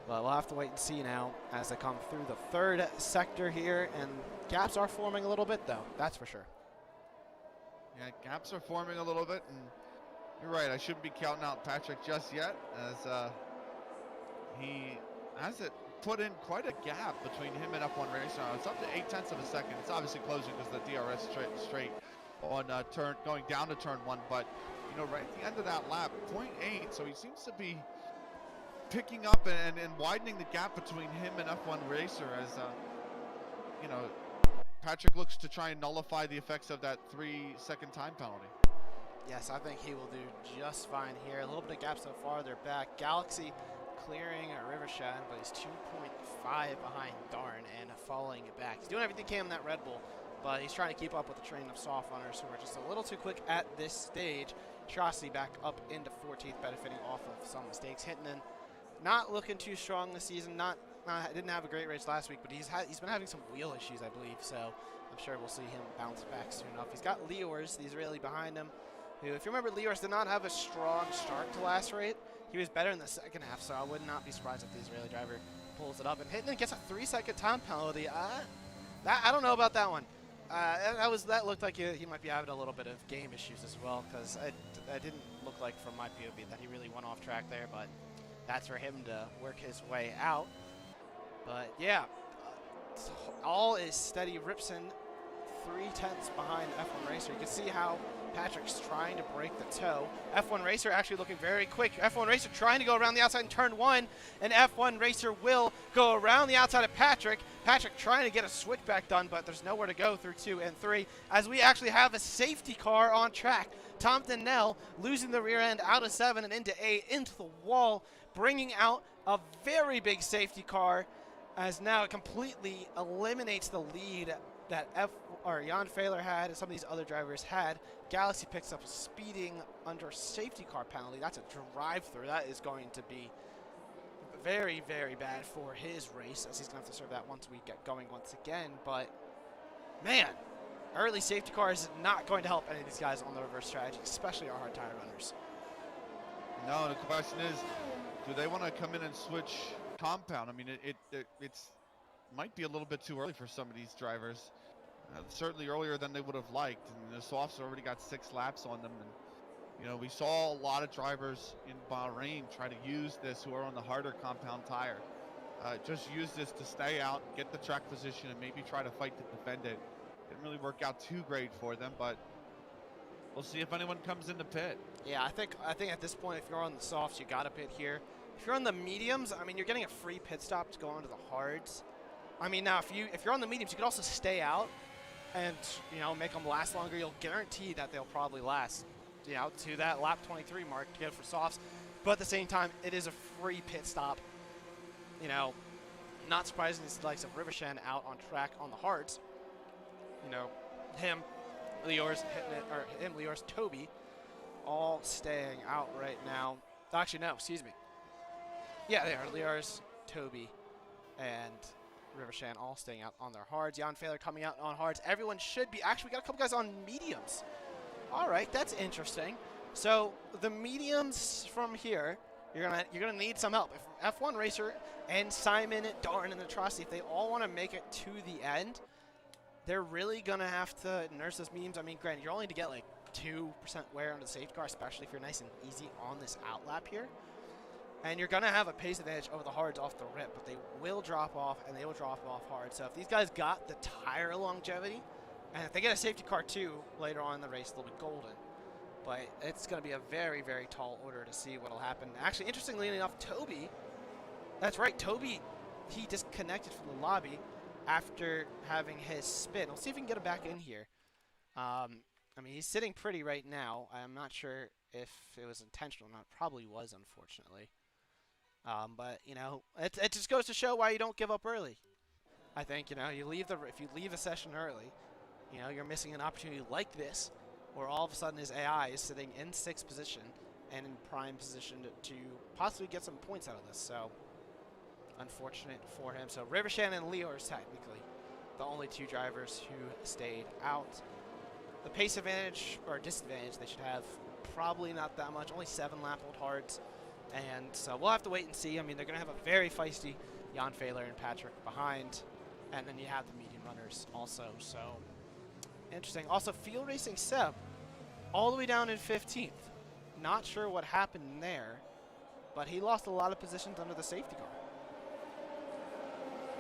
But we'll have to wait and see now as they come through the third sector here. And gaps are forming a little bit, though. That's for sure. Yeah, gaps are forming a little bit. And you're right, I shouldn't be counting out Patrick just yet, as he has it put in quite a gap between him and F1 Racer. It's up to 0.8 of a second. It's obviously closing because the DRS straight on going down to turn 1. But, you know, right at the end of that lap, 0.8. So he seems to be picking up and widening the gap between him and F1 Racer as, you know, Patrick looks to try and nullify the effects of that 3-second time penalty. Yes, I think he will do just fine here. A little bit of gap so far. They're back. Galaxy clearing a Rivershot, but he's 2.5 behind Darn and falling back. He's doing everything he can in that Red Bull, but he's trying to keep up with the train of soft runners who are just a little too quick at this stage. Chaucy back up into 14th, benefiting off of some mistakes. Hittinen not looking too strong this season. Didn't have a great race last week, but he's been having some wheel issues, I believe. So I'm sure we'll see him bounce back soon enough. He's got Liors, the Israeli, behind him. Who, if you remember, Liors did not have a strong start to last race. He was better in the second half, so I would not be surprised if the Israeli driver pulls it up. And Hittinen gets a 3-second time penalty. I don't know about that one. That looked like he might be having a little bit of game issues as well, because it didn't look like from my POV that he really went off track there, but that's for him to work his way out. But yeah, all is steady. Ripson 3/10 behind F1 Racer. You can see how Patrick's trying to break the toe. F1 Racer actually looking very quick. F1 Racer trying to go around the outside in turn 1, and F1 Racer will go around the outside of Patrick. Patrick trying to get a switchback done, but there's nowhere to go through 2 and 3, as we actually have a safety car on track. Tom Donnell losing the rear end out of 7 and into 8, into the wall, bringing out a very big safety car, as now it completely eliminates the lead that Jan Fehler had and some of these other drivers had. Galaxy picks up a speeding under safety car penalty. That's a drive-through. That is going to be very, very bad for his race, as he's going to have to serve that once we get going once again. But, man, early safety car is not going to help any of these guys on the reverse strategy, especially our hard tire runners. No, the question is, do they want to come in and switch compound? I mean, it's might be a little bit too early for some of these drivers. Certainly earlier than they would have liked, and the softs already got 6 laps on them. And you know, we saw a lot of drivers in Bahrain try to use this who are on the harder compound tire. Just use this to stay out, get the track position, and maybe try to fight to defend it. Didn't really work out too great for them, but we'll see if anyone comes in the pit. Yeah, I think at this point, if you're on the softs, you got to pit here. If you're on the mediums, I mean, you're getting a free pit stop to go onto the hards. I mean, now if you're on the mediums, you could also stay out and, you know, make them last longer. You'll guarantee that they'll probably last, you know, to that lap 23 mark to get it for softs. But at the same time, it is a free pit stop. You know, not surprising, it's the likes of Rivershan out on track on the hards. You know, him, Liors, Toby, all staying out right now. Actually, no, excuse me. Yeah, they are. Liors, Toby, and Rivershan all staying out on their hards. Jan Fehler coming out on hards. Everyone should be. Actually, we got a couple guys on mediums. All right, that's interesting. So the mediums from here, you're gonna need some help. If F1 Racer and Simon, Darn, and Atrocity, if they all want to make it to the end, they're really gonna have to nurse those mediums. I mean, granted, you're only to get like 2% wear on the safety car, especially if you're nice and easy on this outlap here. And you're going to have a pace advantage over the hards off the rip, but they will drop off, and they will drop off hard. So if these guys got the tire longevity, and if they get a safety car too later on in the race, they'll be golden. But it's going to be a very, very tall order to see what will happen. Actually, interestingly enough, Toby, that's right, Toby, he disconnected from the lobby after having his spin. We'll see if we can get him back in here. I mean, he's sitting pretty right now. I'm not sure if it was intentional or not. Probably was, unfortunately. But, you know, it just goes to show why you don't give up early. I think, you know, if you leave a session early, you know, you're missing an opportunity like this, where all of a sudden his AI is sitting in 6th position and in prime position to possibly get some points out of this. So, unfortunate for him. So, Rivershan and Leo are technically the only 2 drivers who stayed out. The pace advantage, or disadvantage they should have, probably not that much. Only 7 lap old hards. And so we'll have to wait and see. I mean, they're going to have a very feisty Jan Fehler and Patrick behind. And then you have the medium runners also. So, interesting. Also, Field Racing Seb, all the way down in 15th. Not sure what happened there, but he lost a lot of positions under the safety car.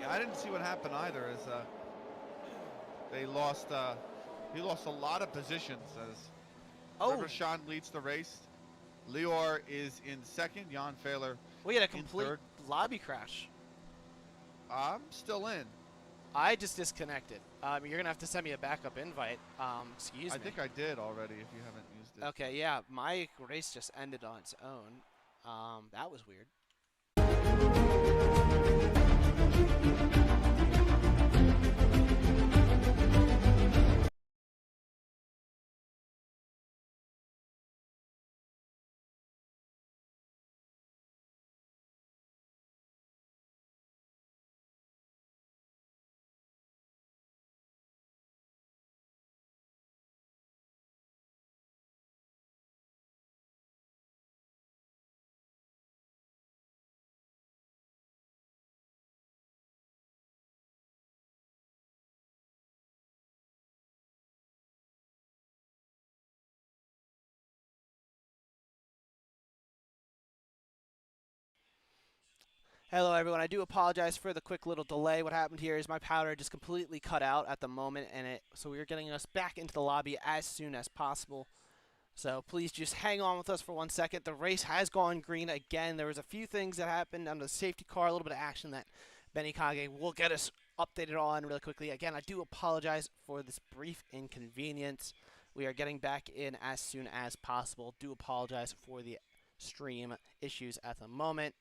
Yeah, I didn't see what happened either, as they lost, he lost a lot of positions as Rivershan leads the race. Lior is in 2nd, Jan Fehler We had a complete 3rd. lobby crash. I'm still in. I just disconnected. You're going to have to send me a backup invite. Excuse me. I think I did already if you haven't used it. Okay, yeah. My race just ended on its own. That was weird. Hello everyone, I do apologize for the quick little delay. What happened here is my power just completely cut out at the moment, and so we're getting us back into the lobby as soon as possible. So please just hang on with us for 1 second. The race has gone green again. There was a few things that happened on the safety car, a little bit of action that Benikage will get us updated on really quickly. Again, I do apologize for this brief inconvenience. We are getting back in as soon as possible. Do apologize for the stream issues at the moment.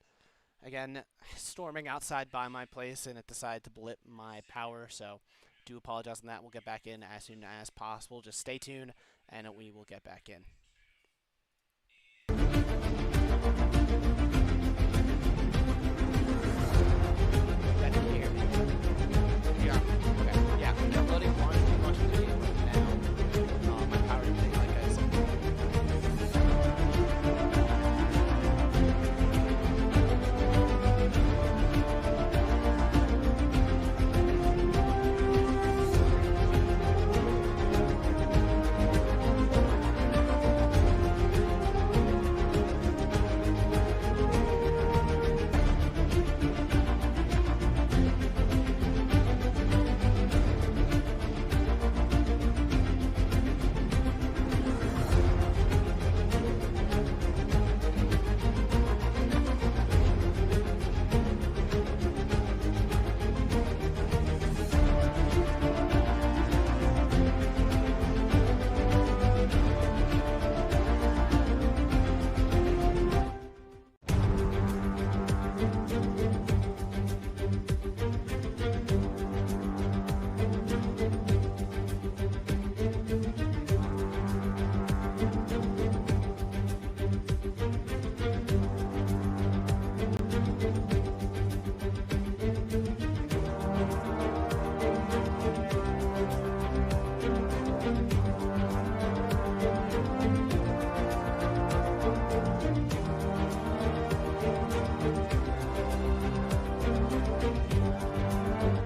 Again, storming outside by my place, and it decided to blip my power, so do apologize on that. We'll get back in as soon as possible. Just stay tuned, and we will get back in. Can you hear me? Yeah. Okay. Yeah, I'm uploading one video now. My power thing, like I said.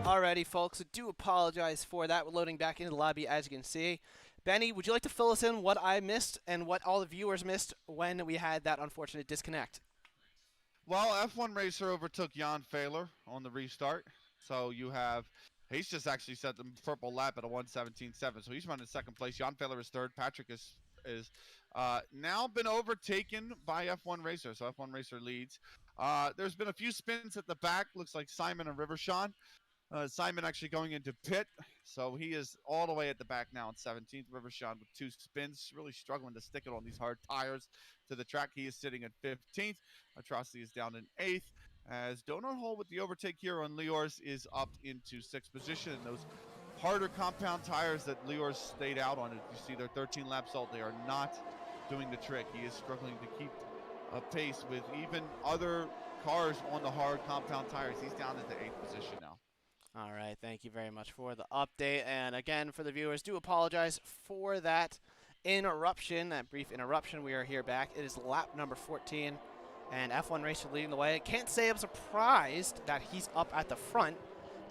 Alrighty, folks, I do apologize for that. We're loading back into the lobby, as you can see. Benny, would you like to fill us in what I missed and what all the viewers missed when we had that unfortunate disconnect? Well, F1 Racer overtook Jan Fehler on the restart. So you have, he's just actually set the purple lap at a 1:17.7. So he's running second place. Jan Fehler is third. Patrick is now been overtaken by F1 Racer. So F1 Racer leads. There's been a few spins at the back. Looks like Simon and Rivershawn. Simon actually going into pit, so he is all the way at the back now in 17th. Rivershawn with 2 spins, really struggling to stick it on these hard tires to the track. He is sitting at 15th. Atrocity is down in 8th. As Donut Hole with the overtake here on Liors is up into 6th position. And those harder compound tires that Liors stayed out on, if you see their 13 laps old, they are not doing the trick. He is struggling to keep a pace with even other cars on the hard compound tires. He's down into 8th position now. All right, thank you very much for the update. And again, for the viewers, do apologize for that interruption, that brief interruption. We are here back. It is lap number 14, and F1 Racer leading the way. Can't say I'm surprised that he's up at the front,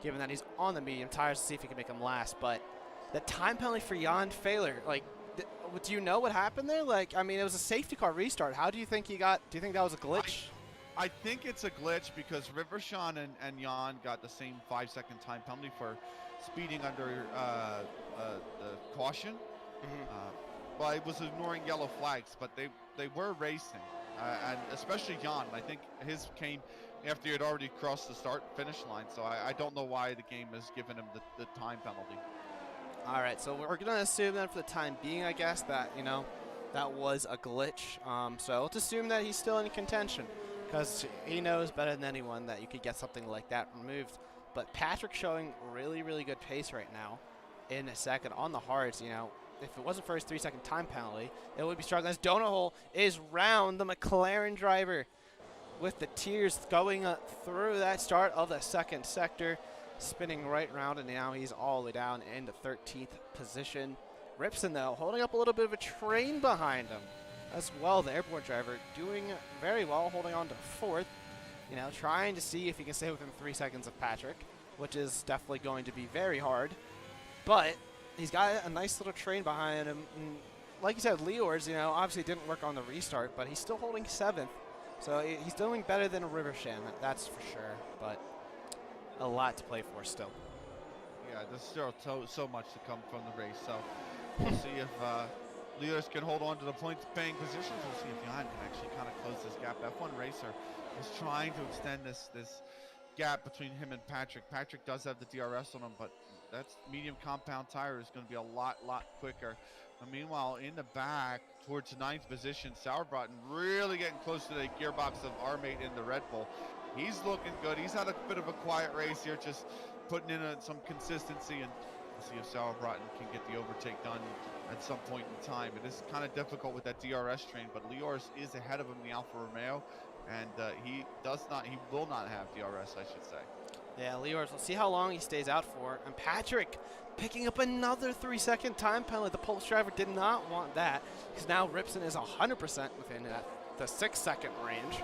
given that he's on the medium tires, to see if he can make him last. But the time penalty for Jan Fehler, like, do you know what happened there? Like, I mean, it was a safety car restart. How do you think he got? Do you think that was a glitch? I think it's a glitch because Rivershawn and Jan got the same 5-second time penalty for speeding under the caution. But it was ignoring yellow flags, but they were racing, and especially Jan. I think his came after he had already crossed the start-finish line, so I don't know why the game has given him the time penalty. All right, so we're going to assume that for the time being, I guess, that, you know, that was a glitch. So let's assume that he's still in contention, because he knows better than anyone that you could get something like that removed. But Patrick showing really, really good pace right now in a second on the hards. You know, if it wasn't for his 3-second time penalty, it would be struggling. As Donut Hole is round the McLaren driver with the tears going through that start of the second sector, spinning right round, and now he's all the way down into 13th position. Ripson, though, holding up a little bit of a train behind him as well. The airport driver doing very well, holding on to 4th. You know, trying to see if he can stay within 3 seconds of Patrick, which is definitely going to be very hard. But he's got a nice little train behind him. And like you said, Liors, you know, obviously didn't work on the restart, but he's still holding 7th. So he's doing better than a Rivershan, that's for sure. But a lot to play for still. Yeah, there's still so much to come from the race. So we'll see if Leos can hold on to the points-paying positions. We'll see if Jan can actually kind of close this gap. F1 Racer is trying to extend this gap between him and Patrick. Patrick does have the DRS on him, but that's medium compound tire is going to be a lot quicker. And meanwhile, in the back, towards the 9th position, Sauerbraten really getting close to the gearbox of our mate in the Red Bull. He's looking good. He's had a bit of a quiet race here, just putting in some consistency, and we'll see if Sauerbraten can get the overtake done at some point in time. It is kind of difficult with that DRS train, but Liors is ahead of him in the Alfa Romeo, and he will not have DRS, I should say. Yeah, Liors, we'll see how long he stays out for. And Patrick picking up another 3-second time penalty. The Polish driver did not want that, because now Ripson is 100% within the 6-second range.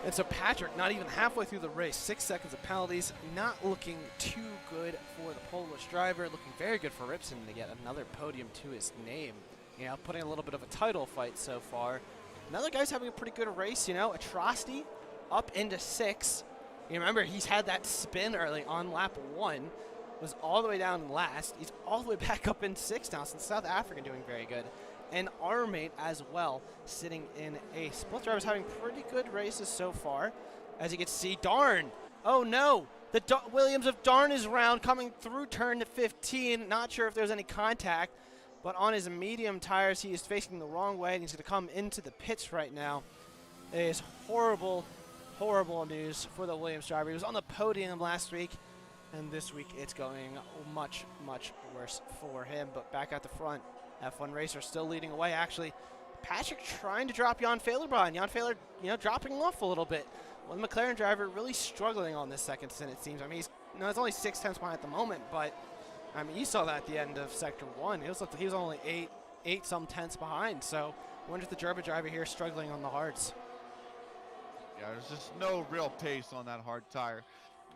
And so Patrick, not even halfway through the race, 6 seconds of penalties, not looking too good for the Polish driver, looking very good for Ripson to get another podium to his name. You know, putting a little bit of a title fight so far. Another guy's having a pretty good race, you know, Atrocity up into 6. You remember, he's had that spin early on lap 1, was all the way down last. He's all the way back up in 6 now, since South Africa doing very good. And our mate as well, sitting in 8th. Both drivers having pretty good races so far. As you can see, Darn. Oh no, the Williams of Darn is round, coming through turn 15. Not sure if there's any contact, but on his medium tires, he is facing the wrong way, and he's going to come into the pits right now. It is horrible news for the Williams driver. He was on the podium last week, and this week it's going much worse for him. But back at the front, F1 Racer still leading away. Actually, Patrick trying to drop Jan Fehler. Jan Fehler, you know, dropping off a little bit. Well, the McLaren driver really struggling on this second stint, it seems. I mean, it's only 6 tenths behind at the moment, but I mean, you saw that at the end of Sector 1. He was only eight some tenths behind. So I wonder if the German driver here is struggling on the hards. Yeah, there's just no real pace on that hard tire.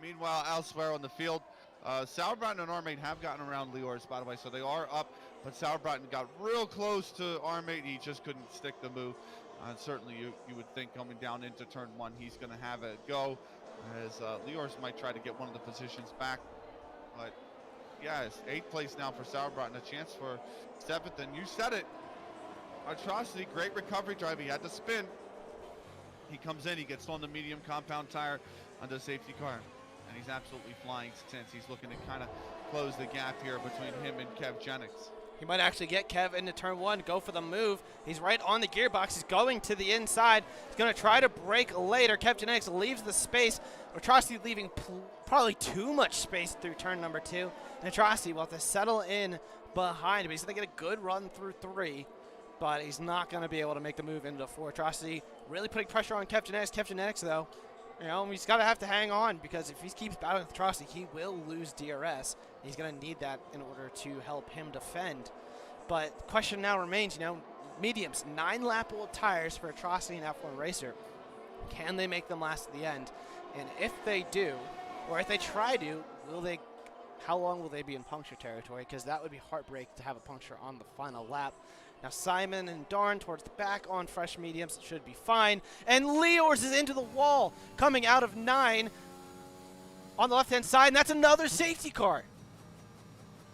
Meanwhile, elsewhere on the field, Sauerbraten and Armate have gotten around Liors, by the way, so they are up, but Sauerbraten got real close to Armate. He just couldn't stick the move. Certainly, you would think coming down into turn 1, he's going to have a go, as Liors might try to get one of the positions back. But yeah, it's 8th place now for Sauerbraten, a chance for 7th, and you said it. Atrocity, great recovery drive. He had to spin. He comes in, he gets on the medium compound tire under the safety car, and he's absolutely flying since. He's looking to kind of close the gap here between him and Kev Jennings. He might actually get Kev into turn 1, go for the move. He's right on the gearbox. He's going to the inside. He's going to try to brake later. Kev Jennings leaves the space. Atrocity leaving probably too much space through turn number 2. And Atrocity will have to settle in behind him. He's going to get a good run through 3, but he's not going to be able to make the move into 4. Atrocity really putting pressure on Kev Jennings. Kev Jennings, though, you know, he's got to have to hang on, because if he keeps battling with Atrocity, he will lose DRS. He's going to need that in order to help him defend. But the question now remains, you know, mediums, 9-lappable tires for Atrocity and F1 Racer. Can they make them last at the end? And if they do, or if they try to, how long will they be in puncture territory? Because that would be heartbreak to have a puncture on the final lap. Now Simon and Darn towards the back on fresh mediums should be fine. And Liors is into the wall, coming out of 9 on the left-hand side, and that's another safety car.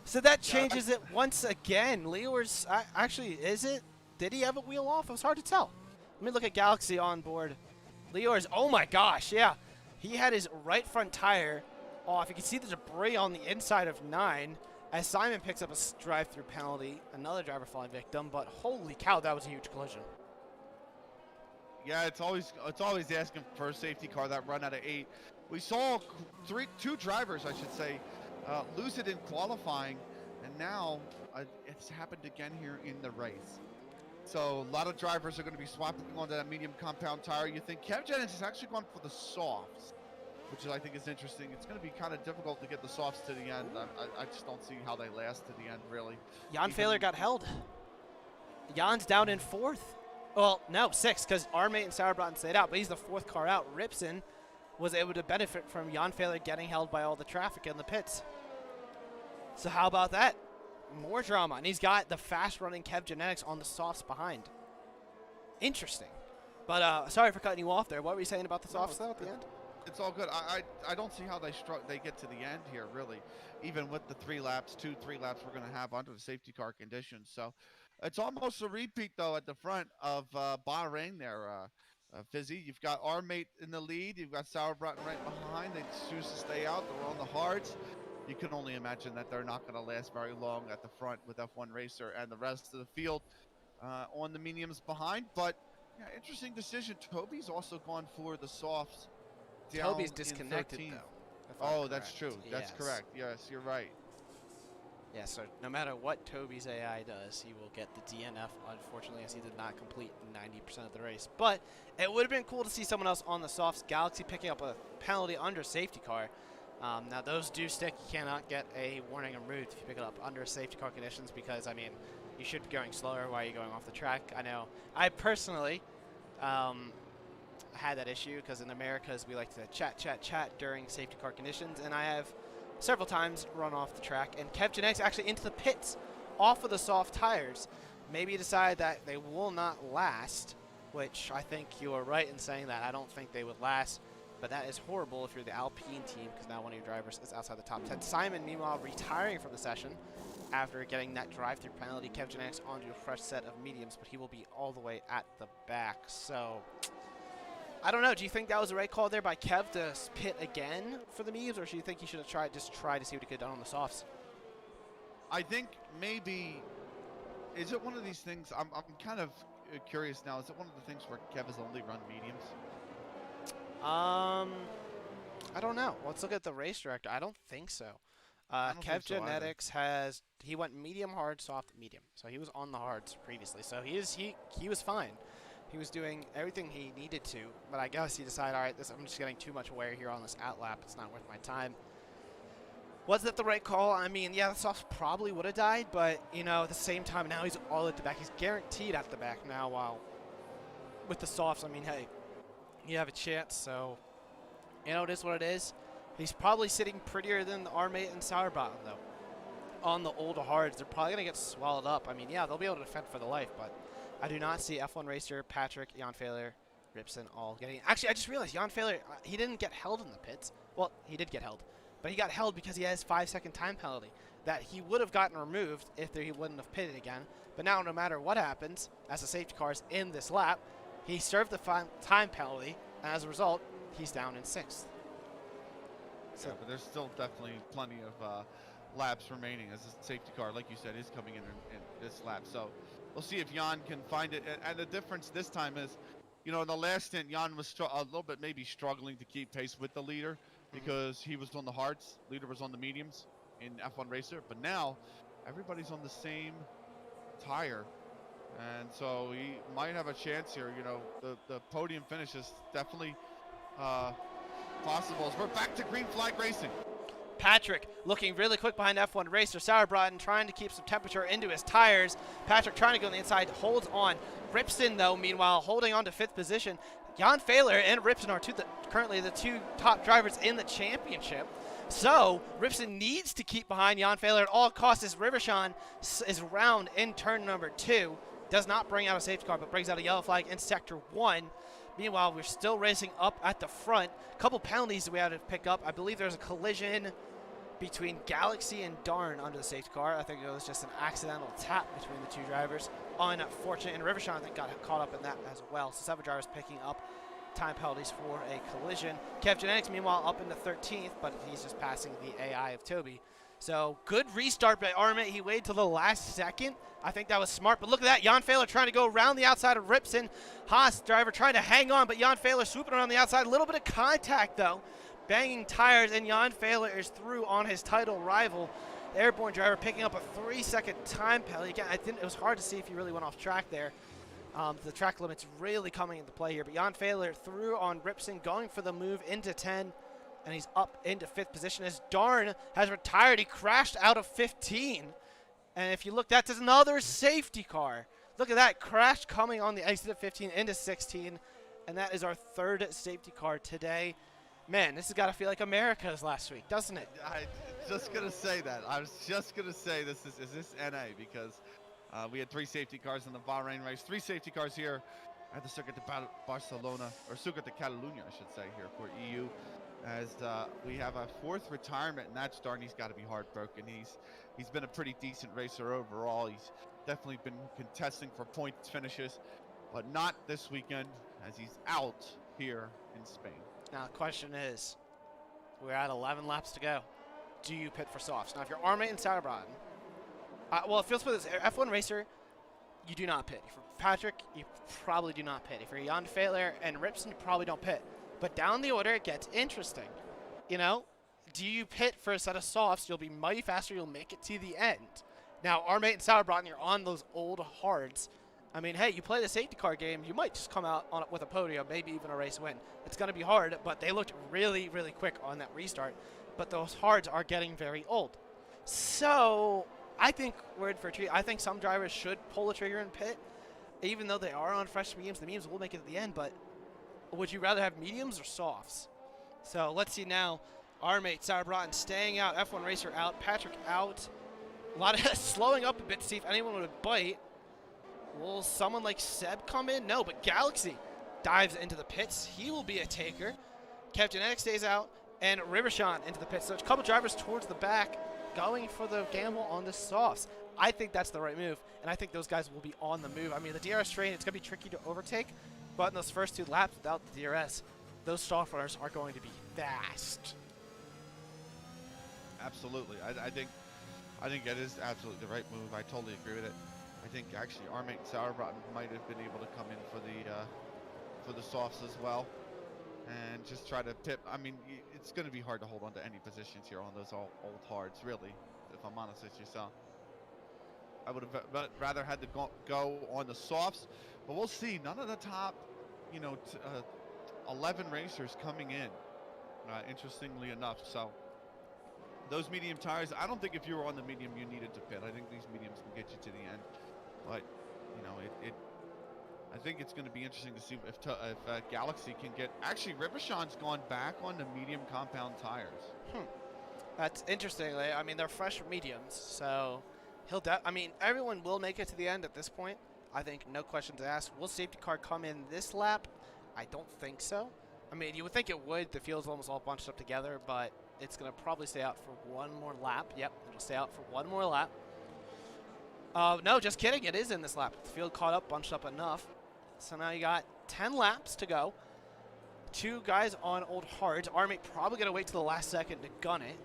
So that changes it once again. Liors, actually, is it? Did he have a wheel off? It was hard to tell. Let me look at Galaxy on board. Liors, oh my gosh, yeah. He had his right front tire off. You can see the debris on the inside of 9 as Simon picks up a drive-through penalty. Another driver falling victim, but holy cow, that was a huge collision. Yeah, it's always asking for a safety car, that run out of 8. We saw two drivers, I should say, lose it in qualifying, and now it's happened again here in the race. So a lot of drivers are going to be swapping onto that medium compound tire. You think Kev Jennings has actually gone for the softs, which I think is interesting. It's going to be kind of difficult to get the softs to the end. I just don't see how they last to the end, really. Jan Fehler got held. Jan's down in 4th. Well, no, 6th, because Armate and Sauerbraten stayed out, but he's the 4th car out. Ripson was able to benefit from Jan Fehler getting held by all the traffic in the pits. So how about that? More drama, and he's got the fast-running Kev Jennings on the softs behind. Interesting. But sorry for cutting you off there. What were you saying about the No, softs though at the end? it's all good. I don't see how they get to the end here, really. Even with the 3 laps, 3 laps we're going to have under the safety car conditions. So it's almost a repeat, though, at the front of Bahrain there, Fizzy. You've got our mate in the lead. You've got Sauerbraten right behind. They choose to stay out. They're on the hards. You can only imagine that they're not going to last very long at the front with F1 Racer and the rest of the field on the mediums behind. But yeah, interesting decision. Toby's also gone for the softs. Toby's disconnected though. Oh, that's true. That's correct. Yes, you're right. Yeah, so no matter what Toby's AI does, he will get the DNF, unfortunately, as he did not complete 90% of the race. But it would have been cool to see someone else on the softs. Galaxy picking up a penalty under safety car. Now, those do stick. You cannot get a warning removed if you pick it up under safety car conditions because, I mean, you should be going slower while you're going off the track. I know I personally had that issue because in Americas we like to chat during safety car conditions, and I have several times run off the track, and Kev Genetics actually into the pits off of the soft tires. Maybe you decide that they will not last, which I think you are right in saying that. I don't think they would last, but that is horrible if you're the Alpine team because now one of your drivers is outside the top 10. Simon, meanwhile, retiring from the session after getting that drive-through penalty. Kev Genetics onto a fresh set of mediums, but he will be all the way at the back. So I don't know. Do you think that was the right call there by Kev to pit again for the mediums, or do you think he should have tried to see what he could have done on the softs? I think maybe, is it one of these things, I'm kind of curious now, is it one of the things where Kev has only run mediums? I don't know. Let's look at the race director. I don't think so. Kev Genetics he went medium, hard, soft, medium. So he was on the hards previously. So he was fine. He was doing everything he needed to, but I guess he decided, all right, I'm just getting too much wear here on this out lap. It's not worth my time. Was that the right call? I mean, yeah, the softs probably would have died, but, you know, at the same time, now he's all at the back. He's guaranteed at the back now, while with the softs, I mean, hey, you have a chance, so, you know, it is what it is. He's probably sitting prettier than the Armate and Sauerbraten, though. On the older hards, they're probably going to get swallowed up. I mean, yeah, they'll be able to defend for the life, but I do not see F1 Racer, Patrick, Jan Fehler, Ripson all getting. Actually, I just realized Jan Fehler, he didn't get held in the pits. Well, he did get held, but he got held because he has 5-second time penalty that he would have gotten removed if he wouldn't have pitted again. But now, no matter what happens, as the safety car is in this lap, he served the time penalty, and as a result, he's down in 6th. So, yeah, but there's still definitely plenty of laps remaining as the safety car, like you said, is coming in this lap. So we'll see if Jan can find it. And the difference this time is, you know, in the last stint, Jan was a little bit maybe struggling to keep pace with the leader because he was on the hards. Leader was on the mediums in F1 Racer. But now everybody's on the same tire. And so he might have a chance here. You know, the podium finish is definitely possible. We're back to green flag racing. Patrick looking really quick behind F1 Racer. Sauerbraten trying to keep some temperature into his tires. Patrick trying to go on the inside, holds on. Ripson, though, meanwhile, holding on to 5th position. Jan Fehler and Ripson are currently the 2 top drivers in the championship. So Ripson needs to keep behind Jan Fehler at all costs as Rivershawn is around in turn number 2. Does not bring out a safety car, but brings out a yellow flag in sector 1. Meanwhile, we're still racing up at the front. A couple penalties that we had to pick up. I believe there's a collision between Galaxy and Darn under the safety car. I think it was just an accidental tap between the 2 drivers. Unfortunate, and Rivershawn, I think, got caught up in that as well. So 7 drivers picking up time penalties for a collision. Kev Genetics, meanwhile, up into 13th, but he's just passing the AI of Toby. So good restart by Armit. He waited till the last second. I think that was smart, but look at that. Jan Fehler trying to go around the outside of Ripson. Haas driver trying to hang on, but Jan Fehler swooping around the outside. A little bit of contact, though. Banging tires, and Jan Fehler is through on his title rival. The Airborne driver picking up a 3-second time penalty. Again, I think it was hard to see if he really went off track there. The track limit's really coming into play here, but Jan Fehler through on Ripson, going for the move into 10, and he's up into 5th position as Darn has retired. He crashed out of 15. And if you look, that's another safety car. Look at that crash coming on the exit of 15 into 16, and that is our 3rd safety car today. Man, this has got to feel like America's last week, doesn't it? I was just going to say that. I was just going to say is this NA? Because we had 3 safety cars in the Bahrain race, 3 safety cars here at the Circuit de Barcelona, or Circuit de Catalunya, I should say, here for EU, as we have a 4th retirement, and that start, he's got to be heartbroken. He's been a pretty decent racer overall. He's definitely been contesting for points finishes, but not this weekend, as he's out here in Spain. Now the question is, we're at 11 laps to go. Do you pit for softs? Now if you're Armate and Sauerbraten, well, it feels for this F1 racer, you do not pit. If you're Patrick, you probably do not pit. If you're Jan Fehler and Ripson, you probably don't pit. But down the order, it gets interesting. You know, do you pit for a set of softs? You'll be mighty faster. You'll make it to the end. Now, Armate and Sauerbraten, you're on those old hards. I mean, hey, you play the safety car game, you might just come out on it with a podium, maybe even a race win. It's going to be hard, but they looked really, really quick on that restart. But those hards are getting very old. So I think we're in for a treat. I think some drivers should pull the trigger and pit, even though they are on fresh mediums. The mediums will make it at the end, but would you rather have mediums or softs? So let's see now. Armate, Sauerbraten staying out, F1 racer out, Patrick out. A lot of slowing up a bit to see if anyone would bite. Will someone like Seb come in? No, but Galaxy dives into the pits. He will be a taker. Kevgenetic stays out, and Rivershawn into the pits. So a couple drivers towards the back going for the gamble on the softs. I think that's the right move, and I think those guys will be on the move. I mean, the DRS train, it's going to be tricky to overtake, but in those first 2 laps without the DRS, those soft runners are going to be fast. Absolutely. I think that is absolutely the right move. I totally agree with it. I think actually Armate and Sauerbraten might have been able to come in for the softs as well, and just try to pit. I mean, it's going to be hard to hold on to any positions here on those old hards, really, if I'm honest with you. So I would have rather had to go on the softs, but we'll see. None of the top, 11 racers coming in, interestingly enough. So those medium tires, I don't think if you were on the medium you needed to pit. I think these mediums can get you to the end. But, I think it's going to be interesting to see if Galaxy can get... Actually, Rivershawn's gone back on the medium compound tires. That's interesting. I mean, they're fresh mediums, so everyone will make it to the end at this point. I think no questions asked. Will safety car come in this lap? I don't think so. I mean, you would think it would. The field's almost all bunched up together, but it's going to probably stay out for one more lap. Yep, it'll stay out for one more lap. No, just kidding. It is in this lap. The field caught up, bunched up enough. So now you got 10 laps to go. 2 guys on old hards. Armate probably going to wait till the last second to gun it,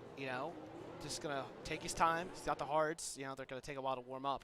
Just going to take his time. He's got the hards. They're going to take a while to warm up.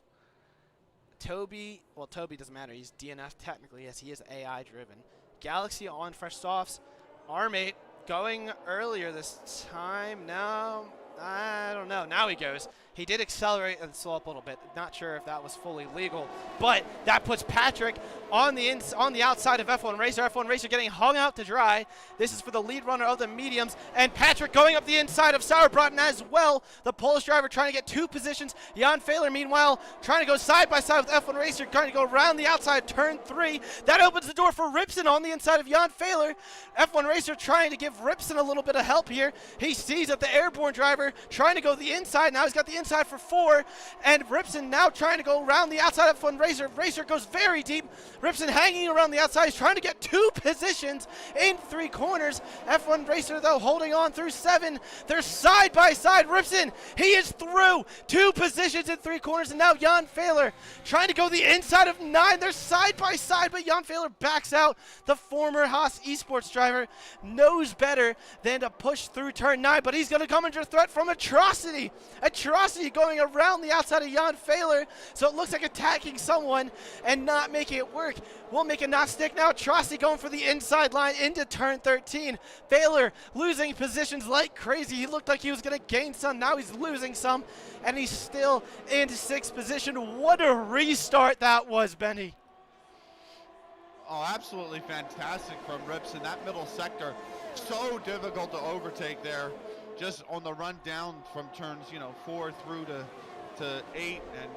Toby doesn't matter. He's DNF technically, as he is AI driven. Galaxy on fresh softs. Armate going earlier this time. No, I don't know. Now he goes. He did accelerate and slow up a little bit. Not sure if that was fully legal, but that puts Patrick on the outside of F1 Racer. F1 Racer getting hung out to dry. This is for the lead runner of the mediums, and Patrick going up the inside of Sauerbraten as well. The Polish driver trying to get 2 positions. Jan Fehler, meanwhile, trying to go side by side with F1 Racer, trying to go around the outside turn 3. That opens the door for Ripson on the inside of Jan Fehler. F1 Racer trying to give Ripson a little bit of help here. He sees that the airborne driver trying to go the inside. Now he's got the inside for 4, and Ripson now trying to go around the outside of F1 Racer. Racer goes very deep. Ripson hanging around the outside. He's trying to get 2 positions in 3 corners. F1 Racer, though, holding on through 7. They're side by side. Ripson, he is through 2 positions in 3 corners, and now Jan Fehler trying to go the inside of 9. They're side by side, but Jan Fehler backs out. The former Haas Esports driver knows better than to push through turn 9, but he's going to come under threat from Atrocity. Atrocity going around the outside of Jan Fehler, so it looks like attacking someone and not making it work. We'll make it not stick now. Atrocity going for the inside line into turn 13. Fehler losing positions like crazy. He looked like he was going to gain some. Now he's losing some, and he's still in 6th position. What a restart that was, Benny. Oh, absolutely fantastic from Ripson. That middle sector, so difficult to overtake there. Just on the run down from turns, 4 through to 8, and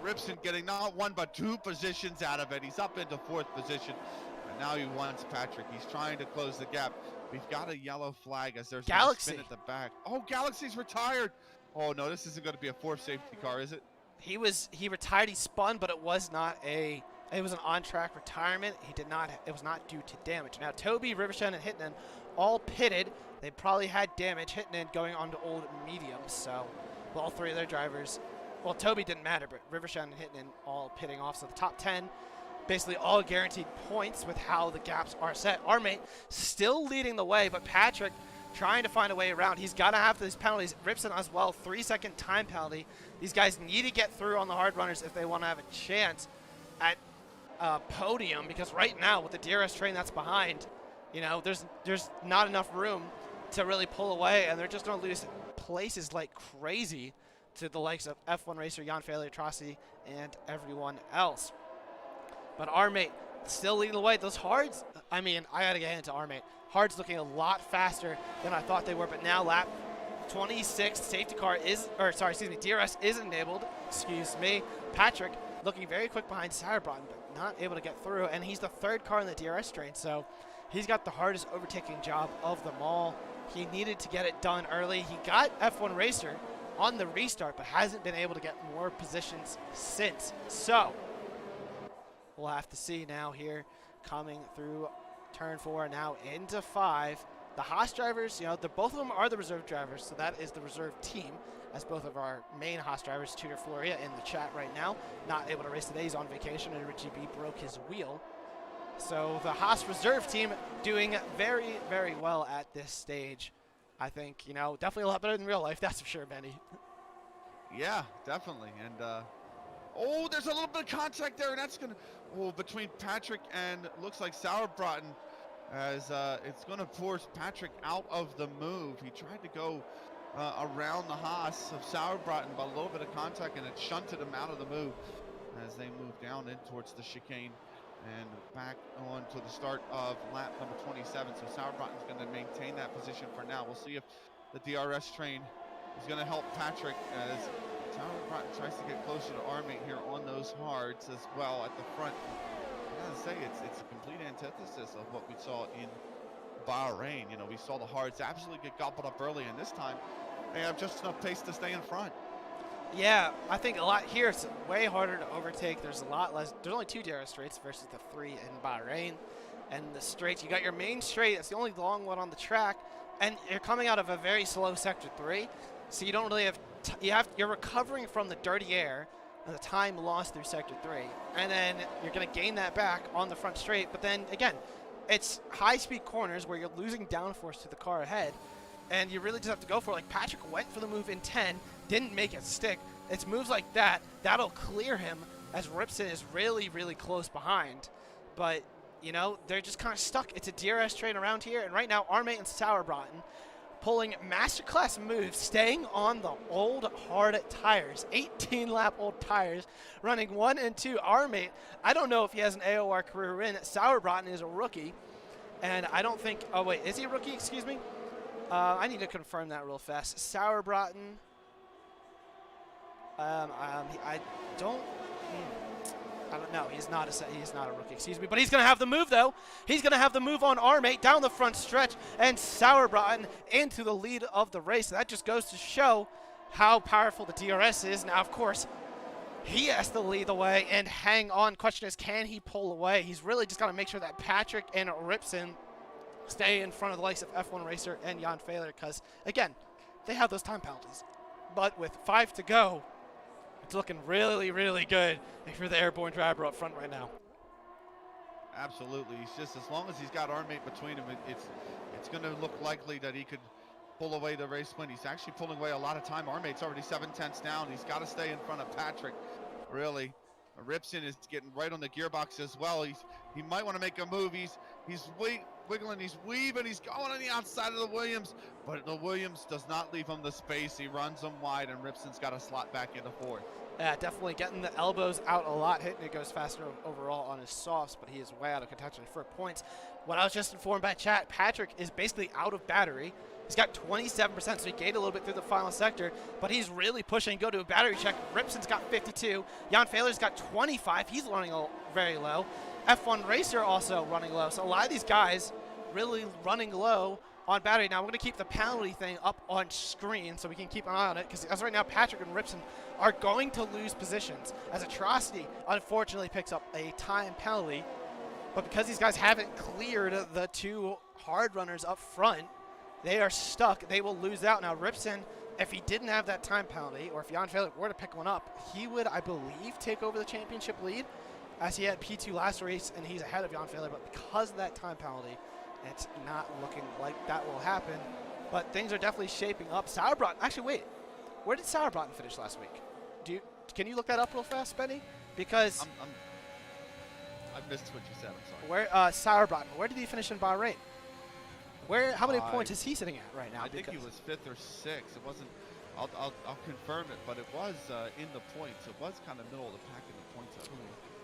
Ripson getting not 1 but 2 positions out of it. He's up into 4th position, and now he wants Patrick. He's trying to close the gap. We've got a yellow flag as there's a spin at the back. Oh, Galaxy's retired. Oh no, this isn't going to be a 4th safety car, is it? He retired. He spun, but it was not a It was an on-track retirement. He did not. It was not due to damage. Now Toby, Rivershen, and Hittinen all pitted. They probably had damage. Hittinen going on to old mediums. So, well, all three of their drivers. Well, Toby didn't matter, but Rivershen and Hittinen all pitting off. So the top 10, basically all guaranteed points with how the gaps are set. Our mate still leading the way, but Patrick trying to find a way around. He's got to have these penalties. Ripson as well, 3-second time penalty. These guys need to get through on the hard runners if they want to have a chance at podium, because right now with the DRS train that's behind, you know, there's not enough room to really pull away, and they're just going to lose places like crazy to the likes of F1 racer Jan Fairley, Atrocity, and everyone else. But our mate still leading the way. Those hards, I mean, I got to get into our mate. Hards looking a lot faster than I thought they were, but now lap 26, safety car is, or sorry, excuse me, DRS is enabled, excuse me. Patrick looking very quick behind Sauerbraten, but not able to get through, and he's the third car in the DRS train, so he's got the hardest overtaking job of them all. He needed to get it done early. He got F1 Racer on the restart, but hasn't been able to get more positions since. So we'll have to see now here coming through turn 4, now into 5. The Haas drivers, you know, both of them are the reserve drivers, so that is the reserve team, as both of our main Haas drivers, Tudor Floria in the chat right now, not able to race today. He's on vacation, and Richie B broke his wheel. So the Haas reserve team doing very, very well at this stage. I think, you know, definitely a lot better than real life, that's for sure, Benny. Yeah, definitely. And, oh, there's a little bit of contact there, and that's going to, oh, between Patrick and looks like Sauerbraten, as it's going to force Patrick out of the move. He tried to go around the Haas of Sauerbraten, but a little bit of contact, and it shunted him out of the move as they move down in towards the chicane and back on to the start of lap number 27. So Sauerbraten's going to maintain that position for now. We'll see if the DRS train is going to help Patrick as Sauerbraten tries to get closer to our mate here on those hards as well at the front. I gotta say, it's a complete antithesis of what we saw in Bahrain. You know, we saw the hards absolutely get gobbled up early, and this time they have just enough pace to stay in front. Yeah, I think a lot here. It's way harder to overtake. There's a lot less. There's only 2 DRS straights versus the 3 in Bahrain. And the straights, you got your main straight. It's the only long one on the track, and you're coming out of a very slow sector 3, so you don't really have. You're recovering from the dirty air and the time lost through sector 3, and then you're going to gain that back on the front straight. But then again, it's high-speed corners where you're losing downforce to the car ahead, and you really just have to go for it. Like Patrick went for the move in 10, didn't make it stick. It's moves like that that'll clear him, as Ripson is really, really close behind. But you know, they're just kind of stuck. It's a DRS train around here, and right now Armate and Sauerbraten pulling masterclass moves, staying on the old hard tires, 18-lap old tires, running 1 and 2. Armate, I don't know if he has an AOR career win. Sauerbraten is a rookie, and I don't think, oh wait, is he a rookie? Excuse me. I need to confirm that real fast. Sauerbraten. I don't know. He's not a rookie. Excuse me. But he's going to have the move, though. He's going to have the move on Armate down the front stretch, and Sauerbraten into the lead of the race. That just goes to show how powerful the DRS is. Now, of course, he has to lead the way and hang on. Question is, can he pull away? He's really just got to make sure that Patrick and Ripson stay in front of the likes of F1 Racer and Jan Fehler, because, again, they have those time penalties. But with 5 to go, it's looking really, really good if you're the airborne driver up front right now. Absolutely. He's just, as long as he's got Armate between him, it's going to look likely that he could pull away the race win. He's actually pulling away a lot of time. Armate's already 7/10 down. He's got to stay in front of Patrick, really. Ripson is getting right on the gearbox as well. He might want to make a move. He's wiggling, he's weaving, he's going on the outside of the Williams, but the Williams does not leave him the space. He runs him wide, and Ripson's got to slot back into 4th. Yeah, definitely getting the elbows out a lot. Hitting it goes faster overall on his softs, but he is way out of contention for points. What I was just informed by chat, Patrick is basically out of battery. He's got 27%, so he gained a little bit through the final sector, but he's really pushing. Go to a battery check. Ripson's got 52. Jan Fehler's got 25. He's running very low. F1 Racer also running low. So a lot of these guys really running low on battery. Now, we're going to keep the penalty thing up on screen so we can keep an eye on it, because as right now, Patrick and Ripson are going to lose positions, as Atrocity unfortunately picks up a time penalty. But because these guys haven't cleared the two hard runners up front, they are stuck. They will lose out. Now, Ripson, if he didn't have that time penalty, or if Jan Fehler were to pick one up, he would, I believe, take over the championship lead, as he had P2 last race, and he's ahead of Jan Fehler. But because of that time penalty, it's not looking like that will happen. But things are definitely shaping up. Sauerbraten, actually, wait. Where did Sauerbraten finish last week? Can you look that up real fast, Benny? Because I missed what you said. I'm sorry. where Sauerbraten, where did he finish in Bahrain? How many points is he sitting at right now? I think he was 5th or 6th. It wasn't. I'll confirm it, but it was in the points. It was kind of middle of the pack in the points.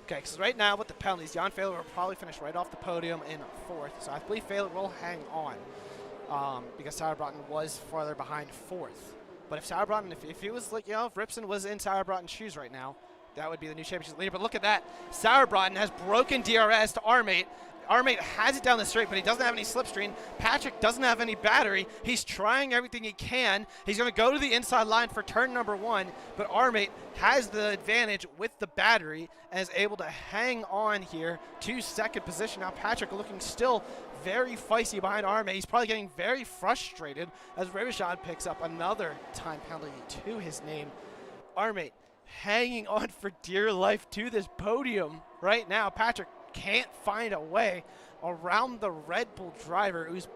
Okay, because right now with the penalties, Jan Fehler will probably finish right off the podium in 4th. So I believe Fehler will hang on because Sauerbraten was farther behind 4th. But if Sauerbraten, if he was like, if Ripson was in Sauerbraten's shoes right now, that would be the new championship leader. But look at that. Sauerbraten has broken DRS to R-Mate. R-Mate has it down the straight, but he doesn't have any slipstream. Patrick doesn't have any battery. He's trying everything he can. He's going to go to the inside line for turn number 1, but R-Mate has the advantage with the battery and is able to hang on here to 2nd position. Now Patrick looking still very feisty behind R-Mate. He's probably getting very frustrated as Revishad picks up another time penalty to his name. R-Mate hanging on for dear life to this podium right now. Patrick can't find a way around the Red Bull driver who's,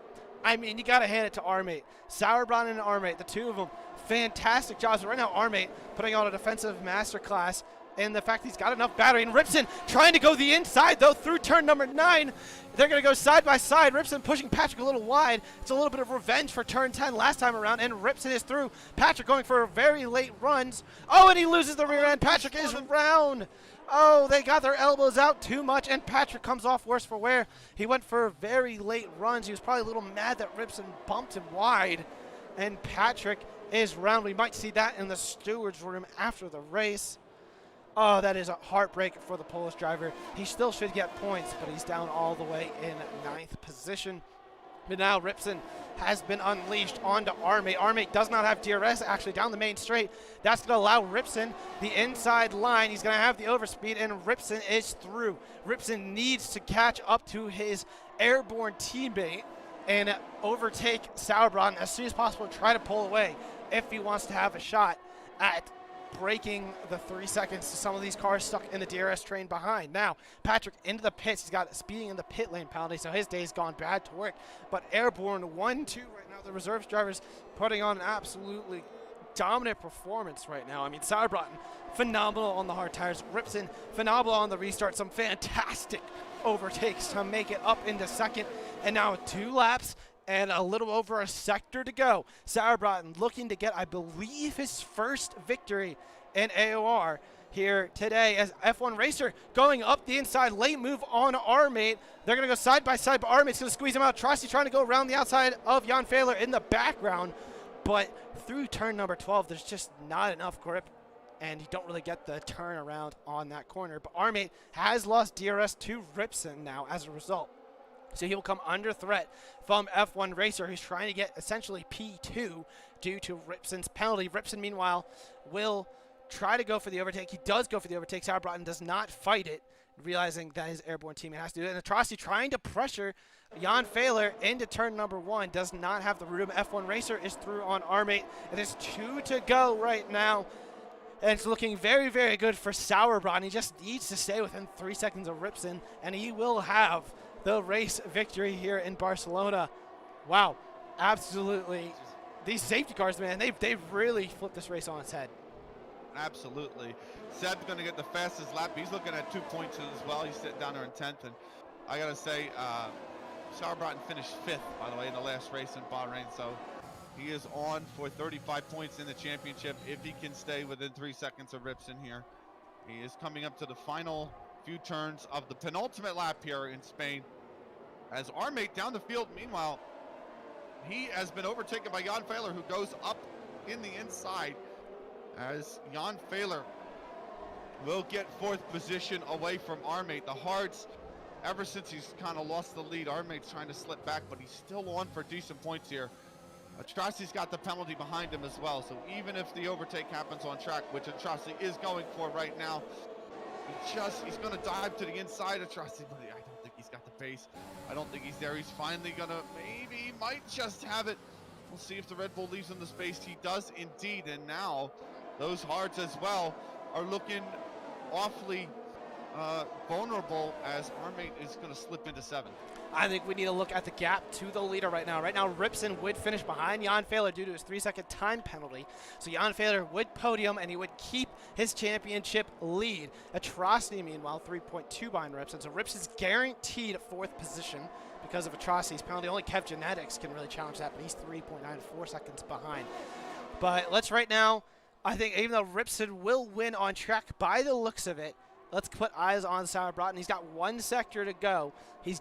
I mean, you got to hand it to R-Mate. Sauerbraten and R-Mate, the two of them, fantastic jobs. Right now, R-Mate putting on a defensive masterclass, and the fact he's got enough battery. And Ripson trying to go the inside, though, through turn number 9. They're going to go side by side. Ripson pushing Patrick a little wide. It's a little bit of revenge for turn 10 last time around, and Ripson is through. Patrick going for very late runs. Oh, and he loses the rear end. Patrick is round. Oh, they got their elbows out too much, and Patrick comes off worse for wear. He went for very late runs. He was probably a little mad that Ripson bumped him wide, and Patrick is round. We might see that in the steward's room after the race. Oh, that is a heartbreak for the Polish driver. He still should get points, but he's down all the way in 9th position. But now Ripson has been unleashed onto R-Mate. R-Mate does not have DRS actually down the main straight. That's going to allow Ripson the inside line. He's going to have the overspeed, and Ripson is through. Ripson needs to catch up to his airborne teammate and overtake Sauerbraten as soon as possible and try to pull away if he wants to have a shot at breaking the 3 seconds to some of these cars stuck in the DRS train behind. Now, Patrick into the pits. He's got speeding in the pit lane penalty, so his day's gone bad to work. But airborne 1-2 right now. The reserves drivers putting on an absolutely dominant performance right now. I mean, Sauerbraten, phenomenal on the hard tires. Ripson, phenomenal on the restart. Some fantastic overtakes to make it up into 2nd. And now 2 laps and a little over a sector to go. Sauerbraten looking to get, I believe, his first victory in AOR here today as F1 Racer going up the inside. Late move on R-Mate. They're going to go side by side, but R-Mate's going to squeeze him out. Trosty trying to go around the outside of Jan Fehler in the background, but through turn number 12, there's just not enough grip, and you don't really get the turnaround on that corner. But R-Mate has lost DRS to Ripson now as a result. So he will come under threat from F1 Racer, who's trying to get essentially P2 due to Ripson's penalty. Ripson, meanwhile, will try to go for the overtake. He does go for the overtake. Sauerbraten does not fight it, realizing that his airborne teammate has to do it. And Atrocity trying to pressure Jan Fehler into turn number 1. Does not have the room. F1 Racer is through on R-Mate. It is 2 to go right now. And it's looking very, very good for Sauerbraten. He just needs to stay within 3 seconds of Ripson, and he will have the race victory here in Barcelona. Wow, absolutely. These safety cars, man, they've really flipped this race on its head. Absolutely. Seb's going to get the fastest lap. He's looking at 2 points as well. He's sitting down there in 10th. And I got to say, Sauerbraten finished 5th, by the way, in the last race in Bahrain. So he is on for 35 points in the championship if he can stay within 3 seconds of Ripson here. He is coming up to the final few turns of the penultimate lap here in Spain. As R-Mate down the field, meanwhile, he has been overtaken by Jan Fehler, who goes up in the inside, as Jan Fehler will get 4th position away from R-Mate. The hards ever since he's kind of lost the lead, Armate's trying to slip back, but he's still on for decent points here. Atrocity's got the penalty behind him as well, so even if the overtake happens on track, which Atrocity is going for right now, he's going to dive to the inside Atrocity, but I don't think he's got the pace. I don't think he's there. He's finally going to, maybe he might just have it. We'll see if the Red Bull leaves him the space. He does indeed, and now those hards as well are looking awfully vulnerable as Armate is going to slip into 7th. I think we need to look at the gap to the leader right now. Right now, Ripson would finish behind Jan Fehler due to his 3-second time penalty. So Jan Fehler would podium, and he would keep his championship lead. Atrocity, meanwhile, 3.2 behind Ripson. So Ripson's guaranteed 4th position because of Atrocity's penalty. Only Kev Genetics can really challenge that, but he's 3.94 seconds behind. But let's right now, I think even though Ripson will win on track by the looks of it, let's put eyes on Sauer Broughton. He's got 1 sector to go. He's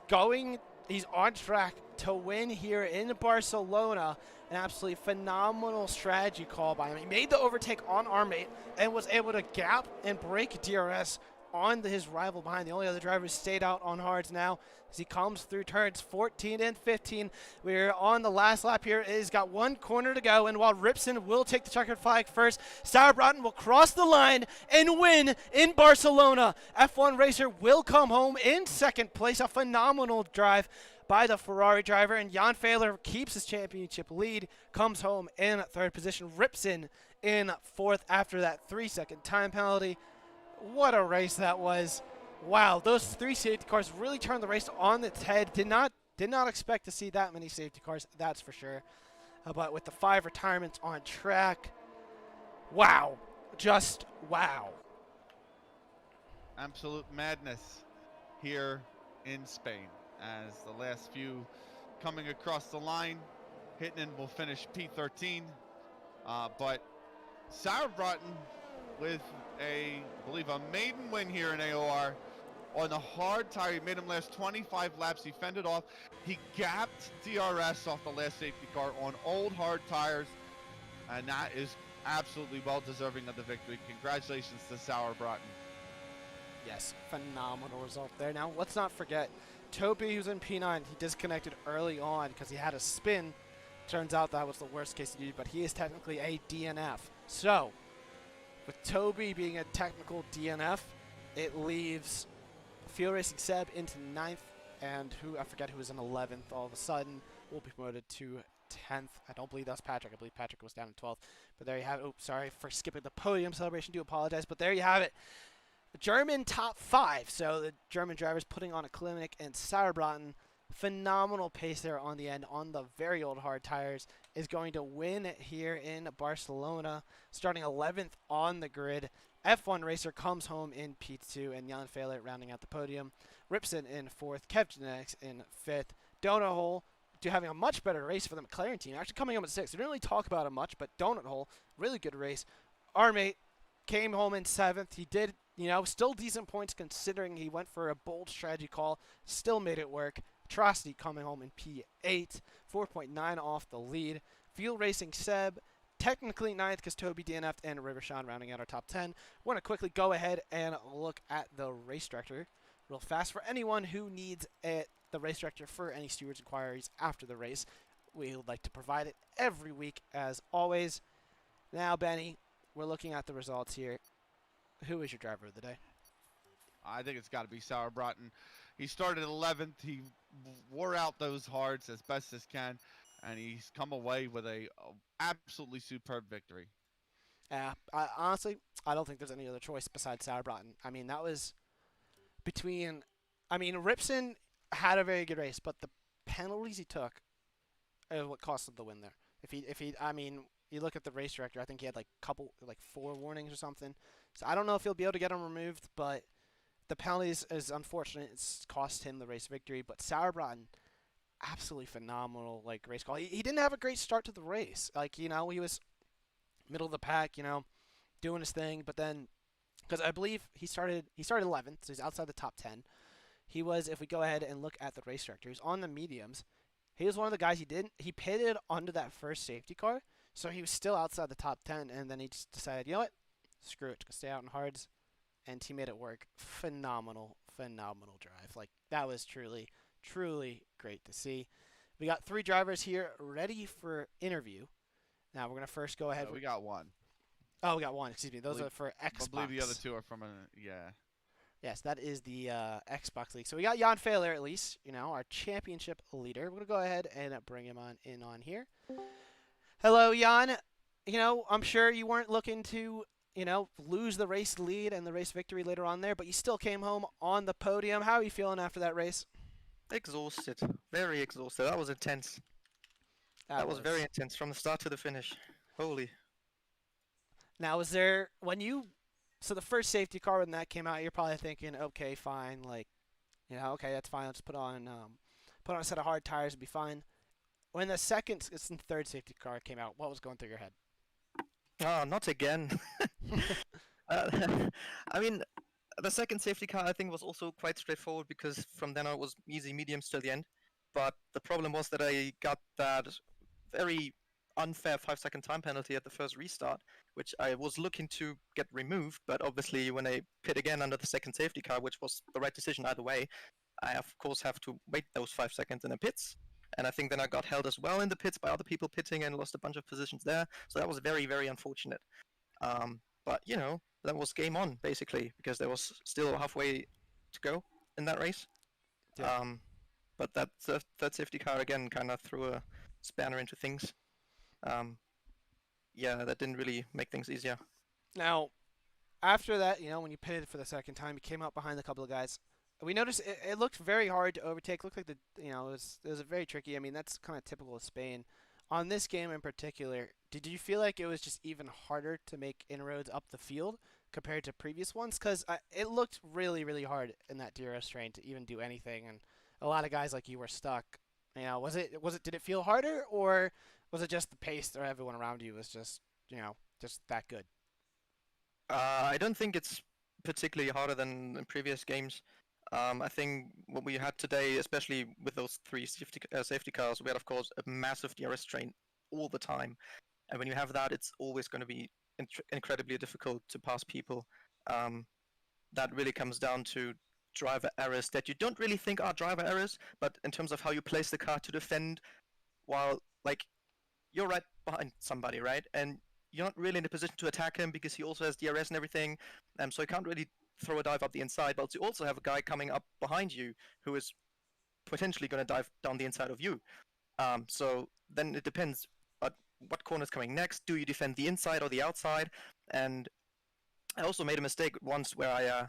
on track to win here in Barcelona. An absolutely phenomenal strategy call by him. He made the overtake on Armate and was able to gap and break DRS on his rival behind. The only other drivers stayed out on hards now as he comes through turns 14 and 15. We're on the last lap here. He's got 1 corner to go, and while Ripson will take the checkered flag first, Sauer Broughton will cross the line and win in Barcelona. F1 racer will come home in 2nd place. A phenomenal drive by the Ferrari driver, and Jan Fehler keeps his championship lead, comes home in 3rd position. Ripson in 4th after that 3-second time penalty. What a race that was. Wow, those 3 safety cars really turned the race on its head. Did not expect to see that many safety cars, that's for sure. But with the 5 retirements on track, wow, just wow. Absolute madness here in Spain as the last few coming across the line. Hittinen will finish P13, but Sauer Broughton with I believe a maiden win here in AOR on the hard tire. He made him last 25 laps. He fended off. He gapped DRS off the last safety car on old hard tires, and that is absolutely well deserving of the victory. Congratulations to Sauer Broughton. Yes, phenomenal result there. Now, let's not forget, Toby, who's in P9, he disconnected early on because he had a spin. Turns out that was the worst case to do, but he is technically a DNF. So, with Toby being a technical DNF, it leaves Field Racing Seb into 9th, and I forget who was in 11th all of a sudden, will be promoted to 10th. I don't believe that's Patrick. I believe Patrick was down in 12th. But there you have it. Oops, sorry for skipping the podium celebration. Do apologize. But there you have it. The German top 5. So the German drivers putting on a clinic, and Sauer Broughton, phenomenal pace there on the end on the very old hard tires, is going to win here in Barcelona, starting 11th on the grid. F1 racer comes home in P2, and Jan Fehler rounding out the podium. Ripson in 4th, Kev Genetics in 5th. Donut Hole having a much better race for the McLaren team, actually coming home at 6th. We didn't really talk about it much, but Donut Hole, really good race. Armate came home in 7th. He did, still decent points considering he went for a bold strategy call, still made it work. Atrocity coming home in P8, 4.9 off the lead. Field Racing Seb, technically 9th because Toby DNF'd, and Rivershawn rounding out our top 10. We want to quickly go ahead and look at the race director real fast for anyone who needs the race director for any stewards inquiries after the race. We would like to provide it every week as always. Now, Benny, we're looking at the results here. Who is your driver of the day? I think it's got to be Sauer Broughton. He started 11th. He wore out those hards as best as can, and he's come away with a absolutely superb victory. Yeah, honestly, I don't think there's any other choice besides Sauer Broughton. I mean, that was Ripson had a very good race, but the penalties he took is what cost him the win there. You look at the race director, I think he had 4 warnings or something. So I don't know if he'll be able to get them removed, but the penalties is unfortunate. It's cost him the race victory. But Sauer Broughton, absolutely phenomenal race call. He didn't have a great start to the race. He was middle of the pack, doing his thing. But then, because I believe he started 11th, so he's outside the top 10. He was, if we go ahead and look at the race director, he's on the mediums. He was one of the guys he pitted onto that first safety car, so he was still outside the top 10, and then he just decided, you know what, screw it, to stay out in hards, and he made it work. Phenomenal, phenomenal drive. Like that was truly, truly great to see. We got 3 drivers here ready for interview. Now we're gonna first go ahead. We got one. Oh, we got one. Excuse me. Those Believe, are for I believe the other Xbox. 2 are from a yeah. Yes, that is the Xbox League. So we got Jan Fehler at least, our championship leader. We're gonna go ahead and bring him on here. Hello, Jan. I'm sure you weren't looking to, lose the race lead and the race victory later on there, but you still came home on the podium. How are you feeling after that race? Exhausted. Very exhausted. That was intense. That was very intense from the start to the finish. Holy. Now, so the first safety car when that came out, you're probably thinking, okay, fine, like, okay, that's fine. Let's put on a set of hard tires and be fine. When the second and third safety car came out, what was going through your head? Oh, not again. uh, I mean, the second safety car I think was also quite straightforward because from then on it was easy mediums till the end. But the problem was that I got that very unfair 5-second time penalty at the first restart, which I was looking to get removed. But obviously, when I pit again under the second safety car, which was the right decision either way, I of course have to wait those 5 seconds in the pits. And I think then I got held as well in the pits by other people pitting and lost a bunch of positions there. So that was very, very unfortunate. But that was game on basically because there was still halfway to go in that race. Yeah. But that safety car again kind of threw a spanner into things. Yeah, that didn't really make things easier. Now, after that, when you pitted for the second time, you came up behind a couple of guys. We noticed it looked very hard to overtake. It looked like it was very tricky. I mean, that's kind of typical of Spain. On this game in particular, did you feel like it was just even harder to make inroads up the field compared to previous ones? Because it looked really, really hard in that DRS train to even do anything, and a lot of guys like you were stuck. Did it feel harder, or was it just the pace or everyone around you was just that good? I don't think it's particularly harder than in previous games. I think what we had today, especially with those 3 safety cars, we had of course a massive DRS train all the time, and when you have that, it's always going to be incredibly difficult to pass people. That really comes down to driver errors that you don't really think are driver errors, but in terms of how you place the car to defend, while like you're right behind somebody, right, and you're not really in a position to attack him because he also has DRS and everything, so you can't really throw a dive up the inside, but you also have a guy coming up behind you who is potentially going to dive down the inside of you. So then it depends what corner is coming next. Do you defend the inside or the outside? And I also made a mistake once where I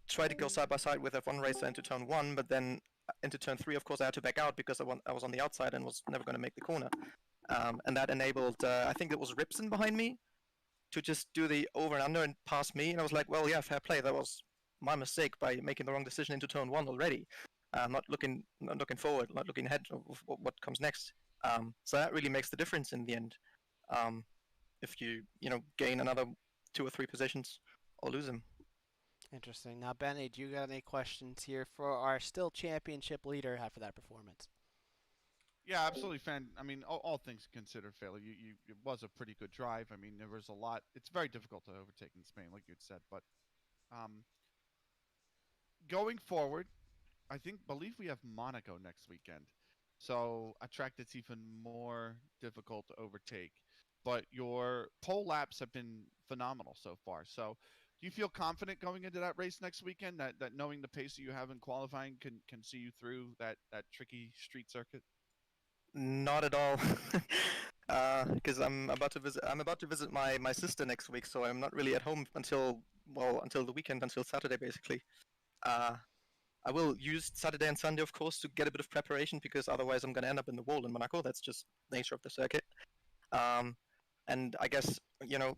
tried to go side by side with F1 racer into turn 1, but then into turn 3, of course, I had to back out because I was on the outside and was never going to make the corner. And that enabled, I think it was Ripson behind me, to just do the over and under and pass me. And I was like, well, yeah, fair play. That was my mistake by making the wrong decision into turn 1 already. Not looking forward, not looking ahead of what comes next. So that really makes the difference in the end. If you gain another 2 or 3 positions or lose them. Interesting. Now, Benny, do you got any questions here for our still championship leader after that performance? Yeah, absolutely, I mean, all things considered, failure. It was a pretty good drive. I mean, there was a lot. It's very difficult to overtake in Spain, like you had said. But going forward, believe we have Monaco next weekend, so a track that's even more difficult to overtake. But your pole laps have been phenomenal so far. So, do you feel confident going into that race next weekend? That knowing the pace that you have in qualifying can see you through that tricky street circuit? Not at all, because I'm about to visit my sister next week, so I'm not really at home until the weekend, until Saturday basically. I will use Saturday and Sunday, of course, to get a bit of preparation because otherwise I'm going to end up in the wall in Monaco. That's just the nature of the circuit. And I guess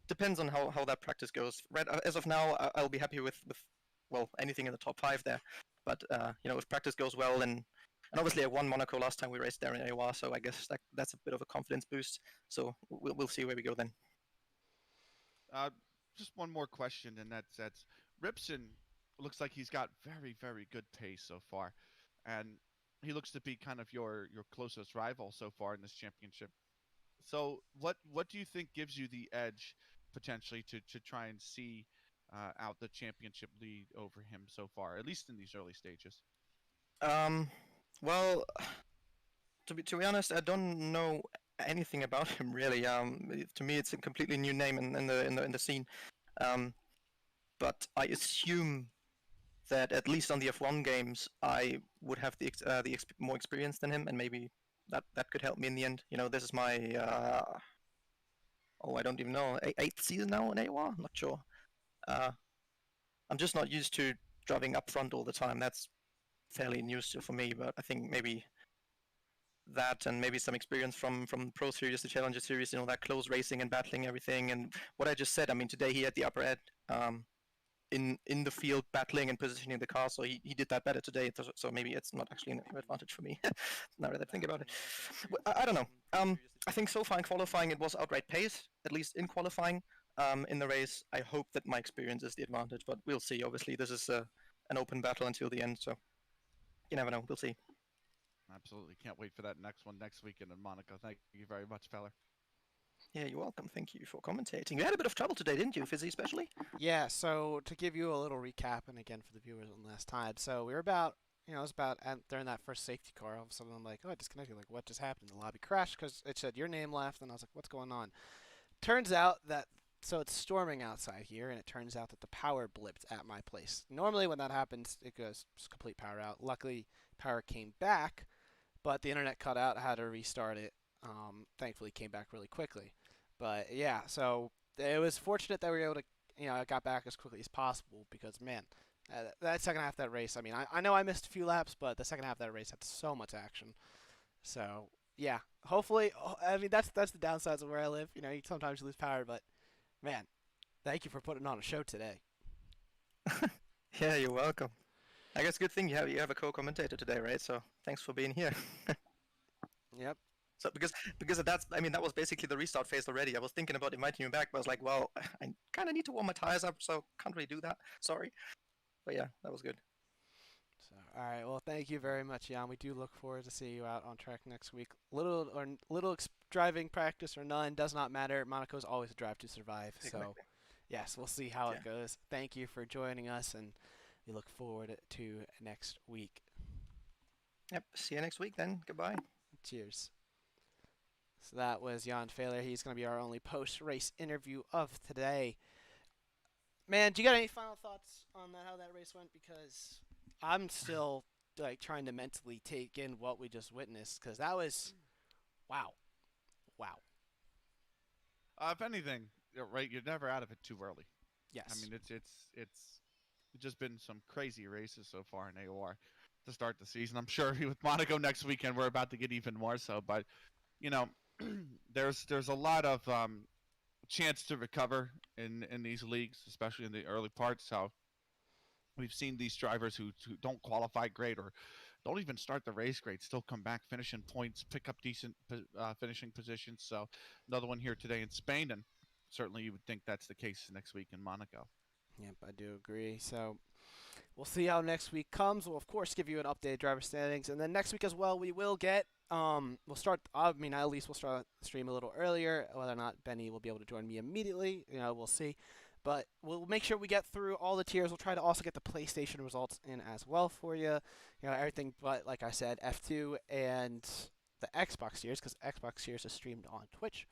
depends on how that practice goes. Right, as of now, I'll be happy with anything in the top 5 there. But if practice goes well, and obviously I won Monaco last time we raced there in AOR, so I guess that's a bit of a confidence boost. So we'll see where we go then. Just one more question, and that's Ripson looks like he's got very, very good pace so far, and he looks to be kind of your closest rival so far in this championship. So what do you think gives you the edge potentially to try and see out the championship lead over him so far, at least in these early stages? Well, to be honest, I don't know anything about him really. To me, it's a completely new name in the scene. Um, but I assume that at least on the F1 games, I would have more experience than him, and maybe that could help me in the end. You know, this is my I don't even know, eighth season now in AOR. I'm not sure. I'm just not used to driving up front all the time. That's fairly new still for me, but I think maybe that and maybe some experience from Pro Series, the Challenger Series, you know, that close racing and battling everything. And what I just said, I mean, today he had the upper edge in the field battling and positioning the car, so he did that better today. So maybe it's not actually an advantage for me. Now that I think about it, I don't know. I think so far in qualifying it was outright pace, at least in qualifying. In the race, I hope that my experience is the advantage, but we'll see. Obviously, this is an open battle until the end, so you never know. We'll see. Absolutely. Can't wait for that next one next weekend in Monaco. Thank you very much, feller. Yeah, you're welcome. Thank you for commentating. You had a bit of trouble today, didn't you, Fizzy, especially? Yeah, so to give you a little recap, and again for the viewers one last time, so we were about, it was about during that first safety car, all of a sudden I'm like, oh, I disconnected, like, what just happened? The lobby crashed because it said your name left, and I was like, what's going on? Turns out that, so it's storming outside here, and it turns out that the power blipped at my place. Normally when that happens, it goes complete power out. Luckily, power came back, but the internet cut out, I had to restart it. Thankfully, it came back really quickly. But yeah, so it was fortunate that we were able to, I got back as quickly as possible because, man, that second half of that race, I mean, I know I missed a few laps, but the second half of that race had so much action. So, yeah, hopefully, I mean, that's the downsides of where I live. You sometimes lose power, but, man, thank you for putting on a show today. Yeah, you're welcome. I guess good thing you have a co-commentator today, right? So thanks for being here. Yep. So because that was basically the restart phase already. I was thinking about inviting you back, but I was like, well, I kind of need to warm my tires up, so can't really do that. Sorry, but yeah, that was good. So, all right. Well, thank you very much, Jan. We do look forward to see you out on track next week. Little driving practice or none does not matter. Monaco's always a drive to survive. Exactly. So, yes, we'll see how it goes. Thank you for joining us, and we look forward to next week. Yep. See you next week then. Goodbye. Cheers. So that was Jan Fehler. He's going to be our only post-race interview of today. Man, do you got any final thoughts on how that race went? Because I'm still trying to mentally take in what we just witnessed, because that was wow. If anything, right, you're never out of it too early. Yes. I mean, it's just been some crazy races so far in AOR to start the season. I'm sure with Monaco next weekend, we're about to get even more so. But there's a lot of chance to recover in these leagues, especially in the early parts. So we've seen these drivers who don't qualify great or don't even start the race great still come back, finish in points, pick up decent finishing positions. So another one here today in Spain, and certainly you would think that's the case next week in Monaco. Yep, I do agree. So we'll see how next week comes. We'll, of course, give you an updated driver standings. And then next week as well, we will get, we'll start, at least we'll start the stream a little earlier. Whether or not Benny will be able to join me immediately, we'll see. But we'll make sure we get through all the tiers. We'll try to also get the PlayStation results in as well for you. Everything but, like I said, F2 and the Xbox tiers, because Xbox tiers is streamed on Twitch.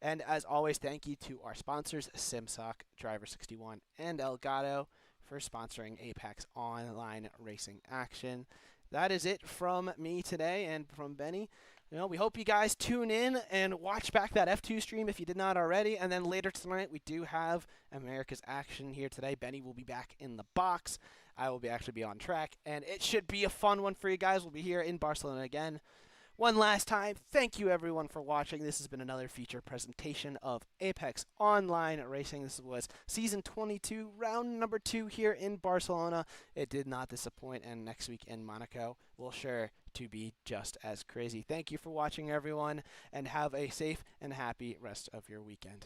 And as always, thank you to our sponsors, SIMSOK, Driver61, and Elgato for sponsoring Apex Online Racing Action. That is it from me today and from Benny. We hope you guys tune in and watch back that F2 stream if you did not already. And then later tonight, we do have America's Action here today. Benny will be back in the box. I will actually be on track. And it should be a fun one for you guys. We'll be here in Barcelona again. One last time, thank you everyone for watching. This has been another feature presentation of Apex Online Racing. This was Season 22, round number 2 here in Barcelona. It did not disappoint, and next week in Monaco will sure to be just as crazy. Thank you for watching, everyone, and have a safe and happy rest of your weekend.